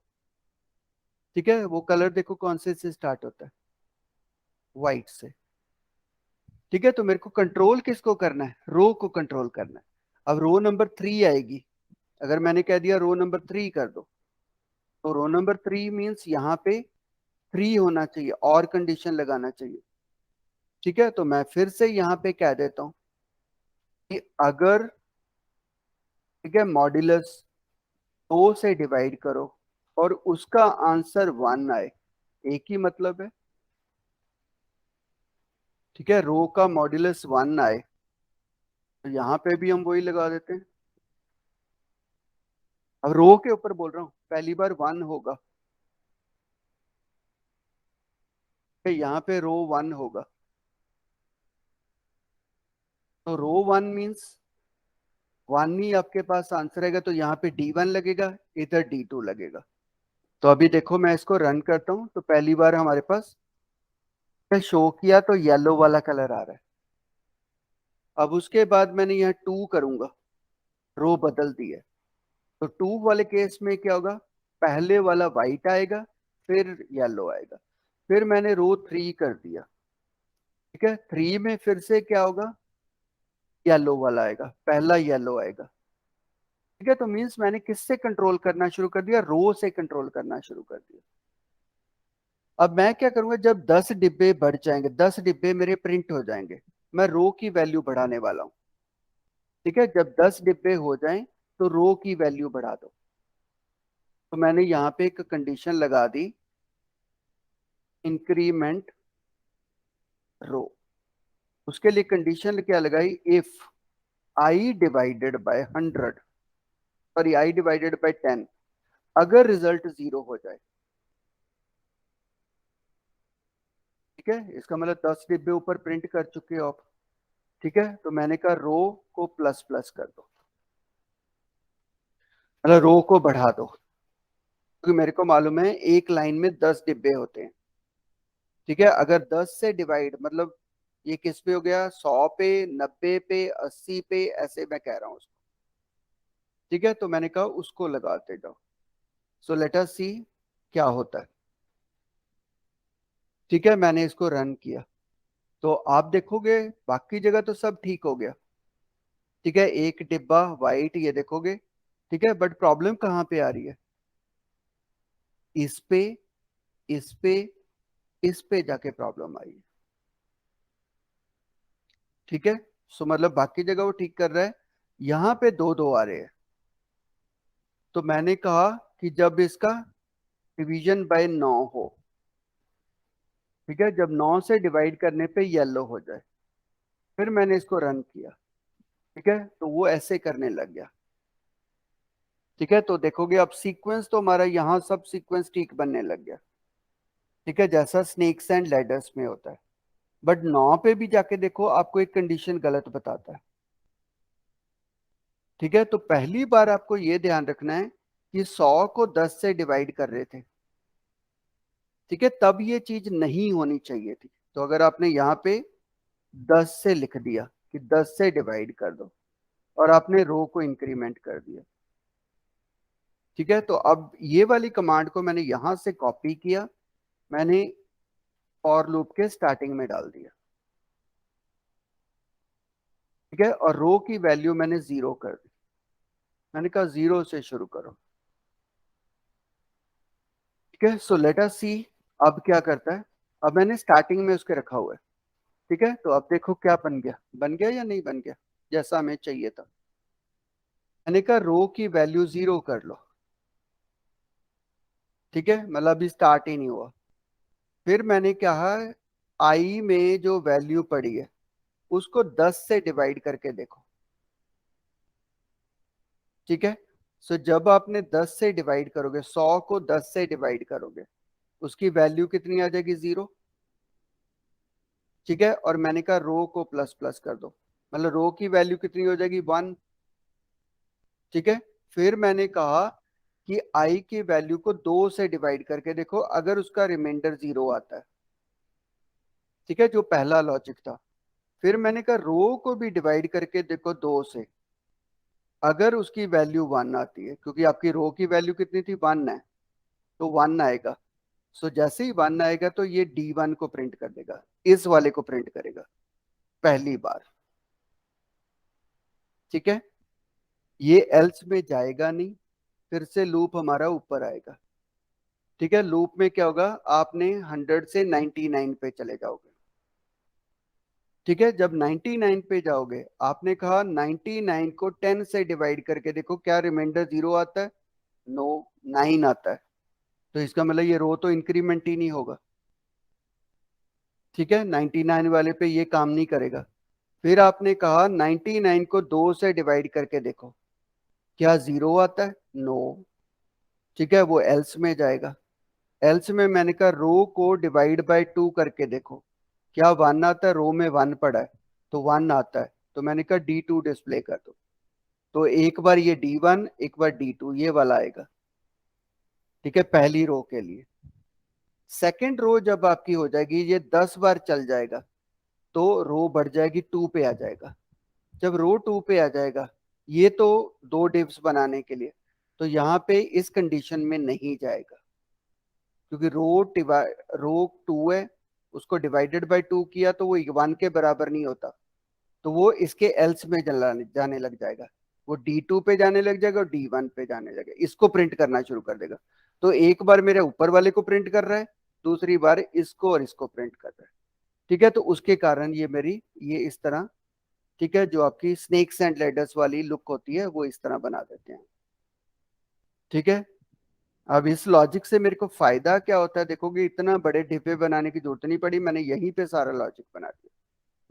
ठीक है, वो कलर देखो कौन से स्टार्ट होता है, व्हाइट से। ठीक है, तो मेरे को कंट्रोल किसको करना है, रो को कंट्रोल करना है। अब रो नंबर 3 आएगी, अगर मैंने कह दिया रो नंबर 3 कर दो, तो रो नंबर 3 मीन्स यहाँ पे 3 होना चाहिए और कंडीशन लगाना चाहिए। ठीक है, तो मैं फिर से यहाँ पे कह देता हूँ कि अगर, ठीक है, मॉड्यूलस 2 से डिवाइड करो और उसका आंसर 1 आए, एक ही मतलब है। ठीक है, रो का मॉड्यूलस 1 आए, तो यहाँ पे भी हम वही लगा देते हैं। अब रो के ऊपर बोल रहा हूँ, पहली बार 1 होगा, यहाँ पे रो 1 होगा, तो रो 1 मीन्स 1 ही आपके पास आंसर आएगा, तो यहाँ पे D1 लगेगा, इधर D2 लगेगा। तो अभी देखो मैं इसको रन करता हूँ, तो पहली बार हमारे पास शो किया तो येलो वाला कलर आ रहा है। अब उसके बाद मैंने यहाँ 2 करूंगा, रो बदल दी है, तो 2 वाले केस में क्या होगा, पहले वाला व्हाइट आएगा, फिर येलो आएगा। फिर मैंने रो 3 कर दिया। ठीक है, 3 में फिर से क्या होगा, येलो वाला आएगा, पहला येलो आएगा। ठीक है, तो मीन्स मैंने किससे कंट्रोल करना शुरू कर दिया, रो से कंट्रोल करना शुरू कर दिया। अब मैं क्या करूंगा, जब 10 डिब्बे बढ़ जाएंगे, 10 डिब्बे मेरे प्रिंट हो जाएंगे, मैं रो की वैल्यू बढ़ाने वाला हूं। ठीक है, जब 10 डिब्बे हो जाएं तो रो की वैल्यू बढ़ा दो। तो मैंने यहाँ पे एक कंडीशन लगा दी, इंक्रीमेंट रो। उसके लिए कंडीशन क्या लगाई, if I divided bye 100, sorry I divided bye 10, अगर रिजल्ट 0 हो जाए। ठीक है, इसका मतलब 10 डिब्बे ऊपर प्रिंट कर चुके हो आप। ठीक है, तो मैंने कहा रो को प्लस प्लस कर दो, मतलब रो को बढ़ा दो, क्योंकि मेरे को मालूम है एक लाइन में 10 डिब्बे होते हैं। ठीक है, अगर 10 से डिवाइड मतलब ये किस पे हो गया, 100 पे, 90 पे, 80 पे, ऐसे मैं कह रहा हूँ उसको। ठीक है, तो मैंने कहा उसको लगाते जाओ। सो लेट अस सी क्या होता है। ठीक है, मैंने इसको रन किया तो आप देखोगे बाकी जगह तो सब ठीक हो गया। ठीक है, एक डिब्बा वाइट ये देखोगे। ठीक है, बट प्रॉब्लम कहाँ पे आ रही है, इस पे, इस पे, इस पे जाके प्रॉब्लम आई है। ठीक है, सो मतलब बाकी जगह वो ठीक कर रहा है, यहाँ पे दो दो आ रहे हैं। तो मैंने कहा कि जब इसका डिवीजन बाय 9 हो, ठीक है, जब 9 से डिवाइड करने पे येलो हो जाए, फिर मैंने इसको रन किया। ठीक है, तो वो ऐसे करने लग गया। ठीक है, तो देखोगे अब सीक्वेंस तो हमारा यहाँ सब सीक्वेंस ठीक बनने लग गया। ठीक है, जैसा स्नेक्स एंड लैडर्स में होता है। बट 9 पे भी जाके देखो आपको एक कंडीशन गलत बताता है। ठीक है, तो पहली बार आपको ये ध्यान रखना है कि 100 को 10 से डिवाइड कर रहे थे। ठीक है, तब ये चीज नहीं होनी चाहिए थी। तो अगर आपने यहाँ पे 10 से लिख दिया कि 10 से डिवाइड कर दो, और आपने रो को इंक्रीमेंट कर दिया। ठीक है, तो अब ये वाली कमांड को मैंने यहां से कॉपी किया, मैंने फॉर लूप के स्टार्टिंग में डाल दिया। ठीक है, और रो की वैल्यू मैंने 0 कर दी, मैंने कहा 0 से शुरू करो। ठीक है, सो लेट अस सी अब क्या करता है। अब मैंने स्टार्टिंग में उसके रखा हुआ है। ठीक है, तो अब देखो क्या बन गया, बन गया या नहीं बन गया जैसा हमें चाहिए था। मैंने कहा रो की वैल्यू 0 कर लो। ठीक है, मतलब अभी स्टार्ट ही नहीं हुआ। फिर मैंने कहा आई में जो वैल्यू पड़ी है उसको 10 से डिवाइड करके देखो। ठीक है, सो जब आपने 10 से डिवाइड करोगे, 100 को 10 से डिवाइड करोगे, उसकी वैल्यू कितनी आ जाएगी? 0। ठीक है, और मैंने कहा रो को प्लस प्लस कर दो, मतलब रो की वैल्यू कितनी हो जाएगी? 1। ठीक है, फिर मैंने कहा कि आई की वैल्यू को 2 से डिवाइड करके देखो, अगर उसका रिमाइंडर 0 आता है। ठीक है, जो पहला लॉजिक था। फिर मैंने कहा रो को भी डिवाइड करके देखो 2 से, अगर उसकी वैल्यू 1 आती है, क्योंकि आपकी रो की वैल्यू कितनी थी? 1 है, तो 1 आएगा। सो जैसे ही 1 आएगा तो ये D1 को प्रिंट कर देगा, इस वाले को प्रिंट करेगा पहली बार। ठीक है, ये एल्स में जाएगा नहीं, फिर से लूप हमारा ऊपर आएगा। ठीक है, लूप में क्या होगा? आपने 100 से 99 पे चले जाओगे। ठीक है, जब 99 पे जाओगे, आपने कहा 99 को 10 से डिवाइड करके देखो, क्या रिमाइंडर 0 आता है? नो, 9 आता है। तो इसका मतलब ये रो तो इंक्रीमेंट ही नहीं होगा। ठीक है, 99 वाले पे ये काम नहीं करेगा। फिर आपने कहा 99 को 2 से डिवाइड करके देखो, क्या 0 आता है? नो। ठीक है, वो एल्स में जाएगा। एल्स में मैंने कहा रो को डिवाइड बाय 2 करके देखो, क्या 1 आता है? रो में 1 पड़ा है, तो 1 आता है, तो मैंने कहा D2 डिस्प्ले कर दो। तो एक बार ये D1, एक बार D2, ये वाला आएगा। ठीक है, पहली रो के लिए। सेकंड रो जब आपकी हो जाएगी, ये 10 बार चल जाएगा, तो रो बढ़ जाएगी, 2 पे आ जाएगा। जब रो 2 पे आ जाएगा, ये तो 2 डिव्स बनाने के लिए, तो यहाँ पे इस कंडीशन में नहीं जाएगा, क्योंकि रो 2 है, उसको डिवाइडेड बाय 2 किया तो वो 1 के बराबर नहीं होता, तो वो इसके एल्स में जाने लग जाएगा। वो D2 पे जाने लग जाएगा और D1 पे जाने लगेगा, इसको प्रिंट करना शुरू कर देगा। तो एक बार मेरे ऊपर वाले को प्रिंट कर रहा है, दूसरी बार इसको और इसको प्रिंट कर रहा है। ठीक है, तो उसके कारण ये मेरी ये इस तरह, ठीक है, जो आपकी स्नेक्स एंड लेडर्स वाली लुक होती है वो इस तरह बना देते हैं। ठीक है, अब इस लॉजिक से मेरे को फायदा क्या होता है? देखोगे इतना बड़े डिब्बे बनाने की जरूरत नहीं पड़ी, मैंने यहीं पे सारा लॉजिक बना दिया।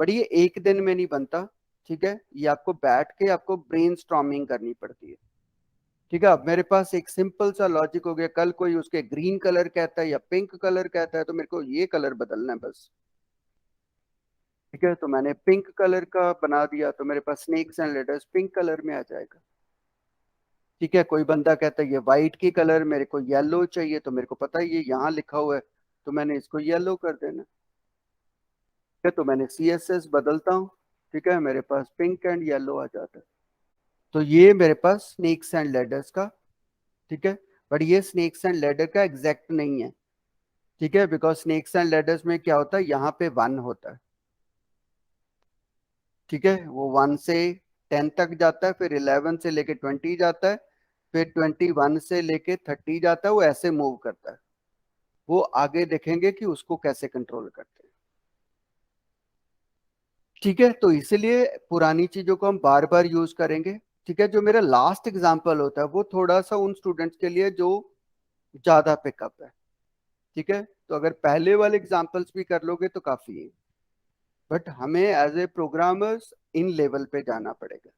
बट ये एक दिन में नहीं बनता। ठीक है, ये आपको बैठ के आपको ब्रेनस्टॉर्मिंग करनी पड़ती है। ठीक है, अब मेरे पास एक सिंपल सा लॉजिक हो गया, कल कोई उसके ग्रीन कलर कहता है या पिंक कलर कहता है, तो मेरे को ये कलर बदलना है बस। ठीक है, तो मैंने पिंक कलर का बना दिया, तो मेरे पास snakes and ladders pink colour में आ जाएगा। ठीक है, कोई बंदा कहता है ये व्हाइट की कलर, मेरे को येलो चाहिए, तो मेरे को पता है ये यहाँ लिखा हुआ है, तो मैंने इसको येलो कर देना। ठीक है, तो मैंने CSS बदलता हूँ। ठीक है, मेरे पास पिंक एंड येलो आ जाता है। तो ये मेरे पास स्नेक्स एंड लेडर्स का। ठीक है, बट ये स्नेक्स एंड लेडर का एग्जैक्ट नहीं है। ठीक है, बिकॉज स्नेक्स एंड लेडर्स में क्या होता है, यहाँ पे 1 होता है। ठीक है, वो 1 से 10 तक जाता है, फिर 11 से लेके 20 जाता है, फिर 21 से लेके 30 जाता है, वो ऐसे मूव करता है। वो आगे देखेंगे कि उसको कैसे कंट्रोल करते हैं। ठीक है, तो इसीलिए पुरानी चीजों को हम बार बार यूज करेंगे। ठीक है, जो मेरा लास्ट एग्जांपल होता है वो थोड़ा सा उन स्टूडेंट्स के लिए जो ज्यादा पिकअप है। ठीक है, तो अगर पहले वाले एग्जांपल्स भी कर लोगे तो काफी है, बट हमें एज ए प्रोग्रामर्स इन लेवल पे जाना पड़ेगा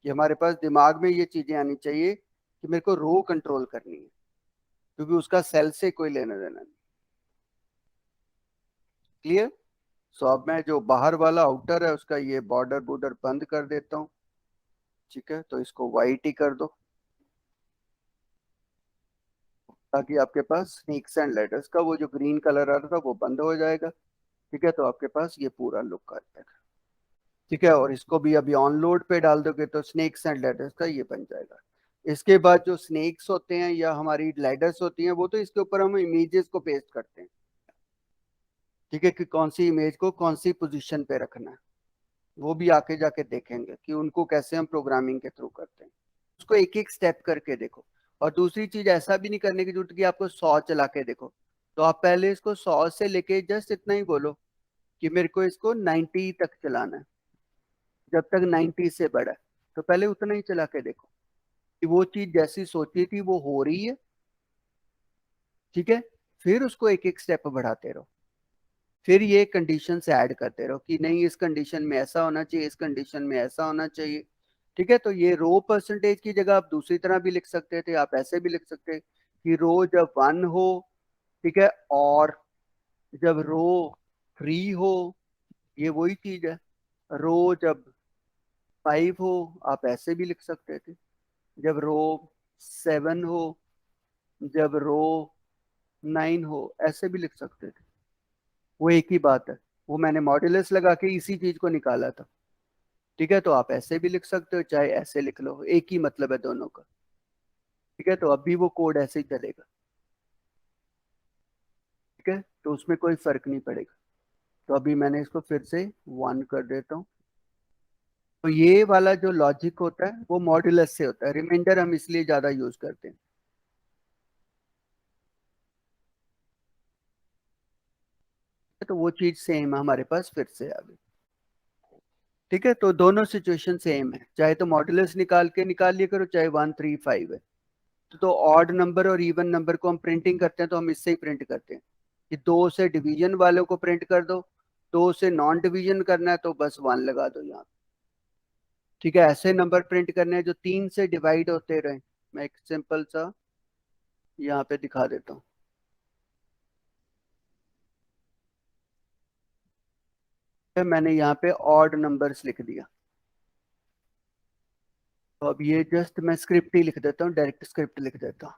कि हमारे पास दिमाग में ये चीजें आनी चाहिए कि मेरे को रो कंट्रोल करनी है, क्योंकि उसका सेल से कोई लेना देना नहीं। क्लियर? सो अब मैं जो बाहर वाला आउटर है उसका ये बॉर्डर बॉर्डर बंद कर देता हूँ। ठीक है, तो इसको वाइट ही कर दो, ताकि आपके पास स्नेक्स एंड लेडर्स का वो जो ग्रीन कलर आ रहा था वो बंद हो जाएगा। ठीक है, तो आपके पास ये पूरा लुक आ जाएगा। ठीक है, और इसको भी अभी ऑन लोड पे डाल दोगे तो स्नेक्स एंड लेडर्स का ये बन जाएगा। इसके बाद जो स्नेक्स होते हैं या हमारी लेडर्स होती हैं, वो तो इसके ऊपर हम इमेजेस को पेस्ट करते हैं। ठीक है, कि कौन सी इमेज को कौन सी पोजीशन पे रखना है, वो भी आके जाके देखेंगे कि उनको कैसे हम प्रोग्रामिंग के थ्रू करते हैं। उसको एक एक स्टेप करके देखो। और दूसरी चीज, ऐसा भी नहीं करने की जरूरत कि आपको 100 चला के देखो। तो आप पहले इसको 100 से लेके जस्ट इतना ही बोलो कि मेरे को इसको 90 तक चलाना है, जब तक 90 से बड़ा है, तो पहले उतना ही चला के देखो कि वो चीज जैसी सोची थी वो हो रही है। ठीक है, फिर उसको एक एक स्टेप बढ़ाते रहो। फिर ये कंडीशन से ऐड करते रहो कि नहीं इस कंडीशन में ऐसा होना चाहिए, इस कंडीशन में ऐसा होना चाहिए। ठीक है, तो ये रो परसेंटेज की जगह आप दूसरी तरह भी लिख सकते थे, आप ऐसे भी लिख सकते कि रो जब 1 हो, ठीक है, और जब रो 3 हो, ये वही चीज है, रो जब 5 हो आप ऐसे भी लिख सकते थे, जब रो 7 हो, जब रो 9 हो ऐसे भी लिख सकते थे, वो एक ही बात है। वो मैंने मॉड्यूलस लगा के इसी चीज को निकाला था। ठीक है, तो आप ऐसे भी लिख सकते हो चाहे ऐसे लिख लो, एक ही मतलब है दोनों का। ठीक है, तो अब भी वो कोड ऐसे ही चलेगा। ठीक है, तो उसमें कोई फर्क नहीं पड़ेगा। तो अभी मैंने इसको फिर से 1 कर देता हूँ। तो ये वाला जो लॉजिक होता है वो मॉड्यूलस से होता है, रिमाइंडर हम इसलिए ज्यादा यूज करते हैं। तो वो चीज सेम हमारे पास फिर से आ गई। ठीक है, तो दोनों सिचुएशन सेम है, चाहे तो मॉड्यूलस निकाल लिया करो, चाहे 135 है। तो ऑड नंबर और इवन नंबर को हम प्रिंटिंग करते हैं तो हम इससे ही प्रिंट करते हैं कि 2 से डिवीजन वालों को प्रिंट कर दो, 2 से नॉन डिवीजन करना है तो बस 1 लगा दो यहाँ। ठीक है, ऐसे नंबर प्रिंट करने हैं जो 3 से डिवाइड होते रहे। मैं एक सिंपल सा यहाँ पे दिखा देता हूँ। मैंने यहाँ पे ऑड नंबर्स लिख दिया। तो अब ये जस्ट मैं स्क्रिप्ट ही लिख देता हूँ, डायरेक्ट स्क्रिप्ट लिख देता हूँ।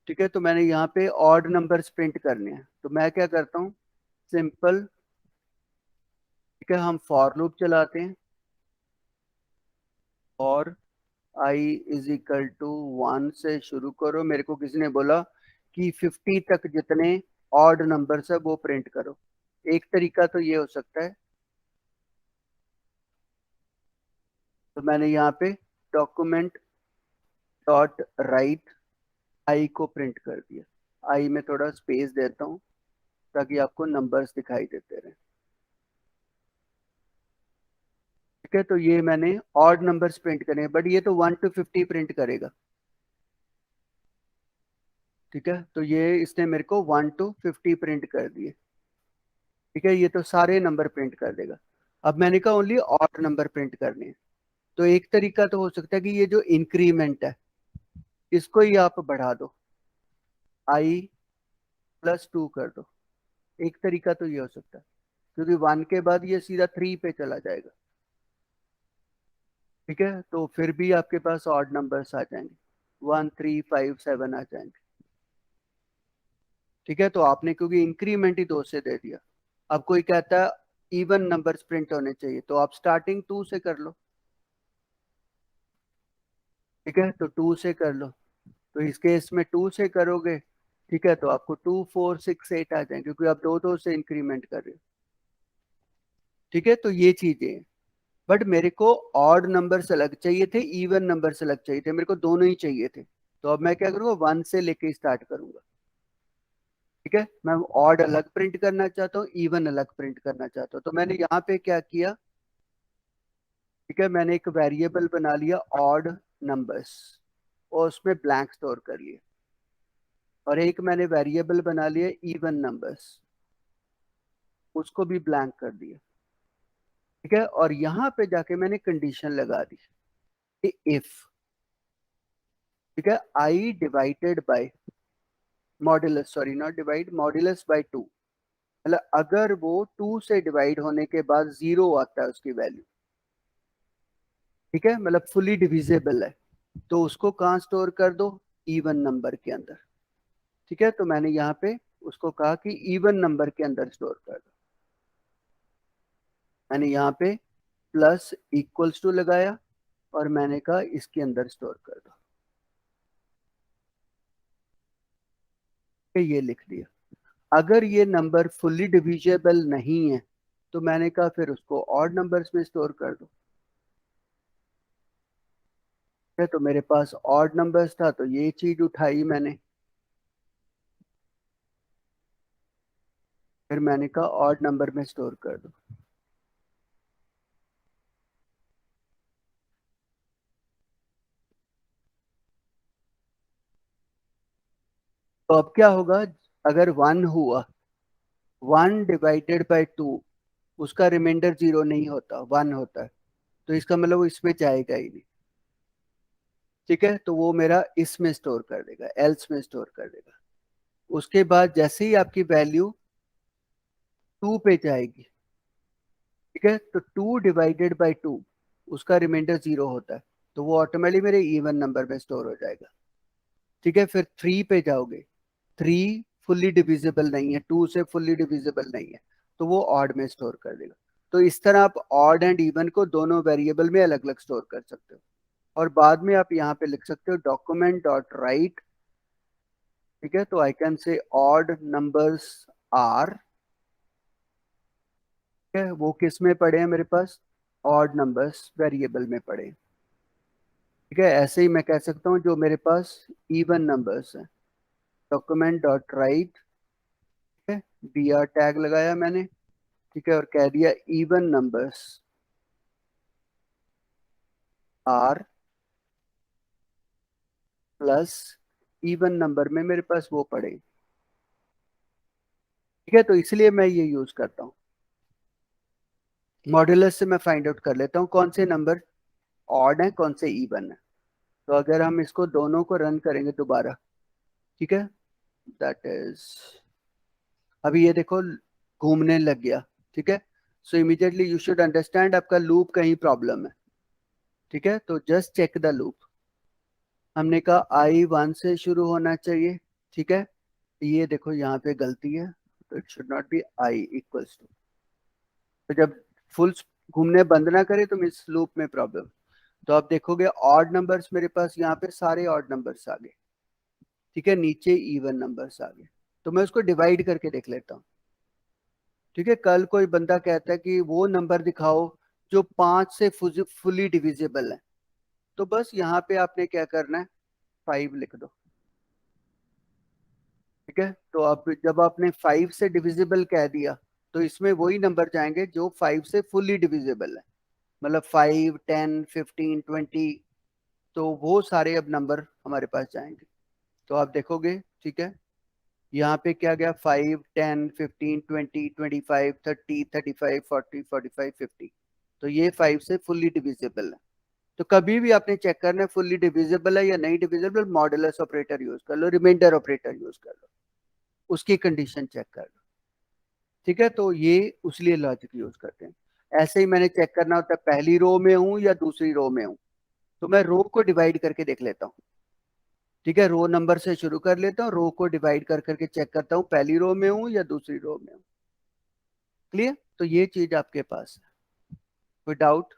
ठीक है, तो मैंने यहाँ पे ऑड नंबर्स प्रिंट करने हैं, तो मैं क्या करता हूँ, सिंपल, ठीक है, हम फॉर लूप चलाते हैं और आई इज इक्वल टू 1 से शुरू करो। मेरे को किसी ने बोला कि 50 तक जितने ऑड नंबर्स है वो प्रिंट करो। एक तरीका तो ये हो सकता है, तो मैंने यहाँ पे डॉक्यूमेंट डॉट राइट आई को प्रिंट कर दिया। आई में थोड़ा स्पेस देता हूँ ताकि आपको नंबर्स दिखाई देते रहे। ठीक है, तो ये मैंने ऑड नंबर्स प्रिंट करे, बट ये तो 1 to 50 प्रिंट करेगा। ठीक है, तो ये इसने मेरे को 1 to 50 प्रिंट कर दिए। ठीक है, ये तो सारे नंबर प्रिंट कर देगा। अब मैंने कहा ओनली ऑड नंबर प्रिंट करने हैं। तो एक तरीका तो हो सकता है कि ये जो इंक्रीमेंट है इसको ही आप बढ़ा दो, i+2 कर दो। एक तरीका तो ये हो सकता है, क्योंकि 1 के बाद ये सीधा 3 पे चला जाएगा। ठीक है, तो फिर भी आपके पास ऑड नंबर्स आ जाएंगे, 1 3 5 7 आ जाएंगे। ठीक है, तो आपने क्योंकि इंक्रीमेंट ही 2 से दे दिया। अब कोई कहता है इवन नंबर्स प्रिंट होने चाहिए, तो आप स्टार्टिंग 2 से कर लो। ठीक है, तो 2 से कर लो। तो इस केस में 2 से करोगे, ठीक है, तो आपको 2 4 6 8 आ जाएंगे, क्योंकि आप 2 2 से इंक्रीमेंट कर रहे हो। ठीक है, तो ये चीजें हैं। बट मेरे को ऑड नंबर्स अलग चाहिए थे, इवन नंबर्स अलग चाहिए थे, मेरे को दोनों ही चाहिए थे। तो अब मैं क्या करूंगा, 1 से लेके स्टार्ट करूंगा। ठीक है, मैं ऑड अलग प्रिंट करना चाहता हूँ, इवन अलग प्रिंट करना चाहता हूँ। तो मैंने यहाँ पे क्या किया, ठीक है, मैंने एक वेरिएबल बना लिया ऑड नंबर्स और उसमें ब्लैंक स्टोर कर लिया, और एक मैंने वेरिएबल बना लिया इवन नंबर्स, उसको भी ब्लैंक कर दिया। ठीक है, और यहाँ पे जाके मैंने कंडीशन लगा दी, इफ, ठीक है, i divided by modulus, sorry not divide, modulus by 2, मतलब अगर वो 2 से डिवाइड होने के बाद 0 आता है उसकी वैल्यू, ठीक है, मतलब फुली डिविजिबल है, तो उसको कहाँ स्टोर कर दो, इवन नंबर के अंदर। ठीक है, तो मैंने यहाँ पे उसको कहा कि इवन नंबर के अंदर स्टोर कर दो। मैंने यहाँ पे प्लस इक्वल्स टू लगाया और मैंने कहा इसके अंदर स्टोर कर दो। ये लिख दिया। अगर ये नंबर फुल्ली डिविजिबल नहीं है तो मैंने कहा फिर उसको ऑड नंबर्स में स्टोर कर दो। तो मेरे पास ऑड नंबर्स था तो ये चीज उठाई मैंने, फिर मैंने कहा ऑड नंबर में स्टोर कर दो। तो अब क्या होगा, अगर 1 हुआ 1 डिवाइडेड बाय 2 उसका रिमाइंडर 0 नहीं होता, 1 होता है, तो इसका मतलब वो इसमें जाएगा ही नहीं। ठीक है, तो वो मेरा इसमें स्टोर कर देगा, एल्स में स्टोर कर देगा। उसके बाद जैसे ही आपकी वैल्यू 2 पे जाएगी, ठीक है, तो 2 डिवाइडेड बाय 2 उसका रिमाइंडर 0 होता है, तो वो ऑटोमेटिकली मेरे इवन नंबर में स्टोर हो जाएगा। ठीक है, फिर 3 पे जाओगे, 3 फुल्ली डिविजिबल नहीं है, 2 से फुल्ली डिविजिबल नहीं है, तो वो ऑड में स्टोर कर देगा। तो इस तरह आप ऑड एंड इवन को दोनों वेरिएबल में अलग अलग स्टोर कर सकते हो। और बाद में आप यहाँ पे लिख सकते हो डॉक्यूमेंट डॉट राइट, ठीक है, तो I can say odd numbers are, ठीक है, वो किस में पड़े हैं मेरे पास, ऑड नंबर्स वेरिएबल में पड़े हैं। ठीक है, ऐसे ही मैं कह सकता हूँ जो मेरे पास इवन नंबर्स हैं, डॉक्यूमेंट डॉट राइट, ठीक है, br टैग लगाया मैंने, ठीक है, और कह दिया even numbers are plus even number में मेरे पास वो पड़े। ठीक है, तो इसलिए मैं ये यूज करता हूँ। मॉड्यूलस से मैं फाइंड आउट कर लेता हूँ कौन से नंबर ऑड है, कौन से इवन है। तो अगर हम इसको दोनों को रन करेंगे दोबारा, ठीक है, दैट इज, अभी ये देखो घूमने लग गया। ठीक है, सो इमीडिएटली यू शुड अंडरस्टैंड आपका लूप कहीं प्रॉब्लम है। ठीक है, तो जस्ट चेक द लूप। हमने कहा i1 से शुरू होना चाहिए। ठीक है, ये देखो यहाँ पे गलती है, तो it should not be i equals to, तो जब फुल घूमने बंद ना करे तो इस लूप में प्रॉब्लम। तो आप देखोगे ऑड नंबर्स मेरे पास यहाँ पे सारे ऑड नंबर्स आ गए। ठीक है, नीचे इवन नंबर्स आ गए, तो मैं उसको डिवाइड करके देख लेता हूँ। ठीक है, कल कोई बंदा कहता है कि वो नंबर दिखाओ जो 5 से फुली डिविजिबल है, तो बस यहाँ पे आपने क्या करना है, 5 लिख दो। ठीक है, तो आप जब आपने 5 से डिविजिबल कह दिया, तो इसमें वही नंबर जाएंगे जो 5 से फुली डिविजिबल है, मतलब 5, 10, 15, 20, तो वो सारे अब नंबर हमारे पास जाएंगे। तो आप देखोगे, ठीक है, यहाँ पे क्या गया, 5, 10, 15, 20, 25, 30, 35, 40, 45, 50, तो ये 5 से फुल्ली डिविजिबल है। तो कभी भी आपने चेक करना है फुल्ली डिविजिबल है या नहीं डिविजिबल, मॉडुलस ऑपरेटर यूज कर लो, रिमाइंडर ऑपरेटर यूज कर लो, उसकी कंडीशन चेक कर लो। ठीक है, तो ये उसलिए लॉजिक यूज करते हैं। ऐसे ही मैंने चेक करना होता है पहली रो में हूं या दूसरी रो में हूं, तो मैं रो को डिवाइड करके देख लेता हूँ। ठीक है, रो नंबर से शुरू कर लेता हूँ, रो को डिवाइड कर करके चेक करता हूँ पहली रो में हूँ या दूसरी रो में हूँ। क्लियर, तो ये चीज आपके पास है। कोई डाउट?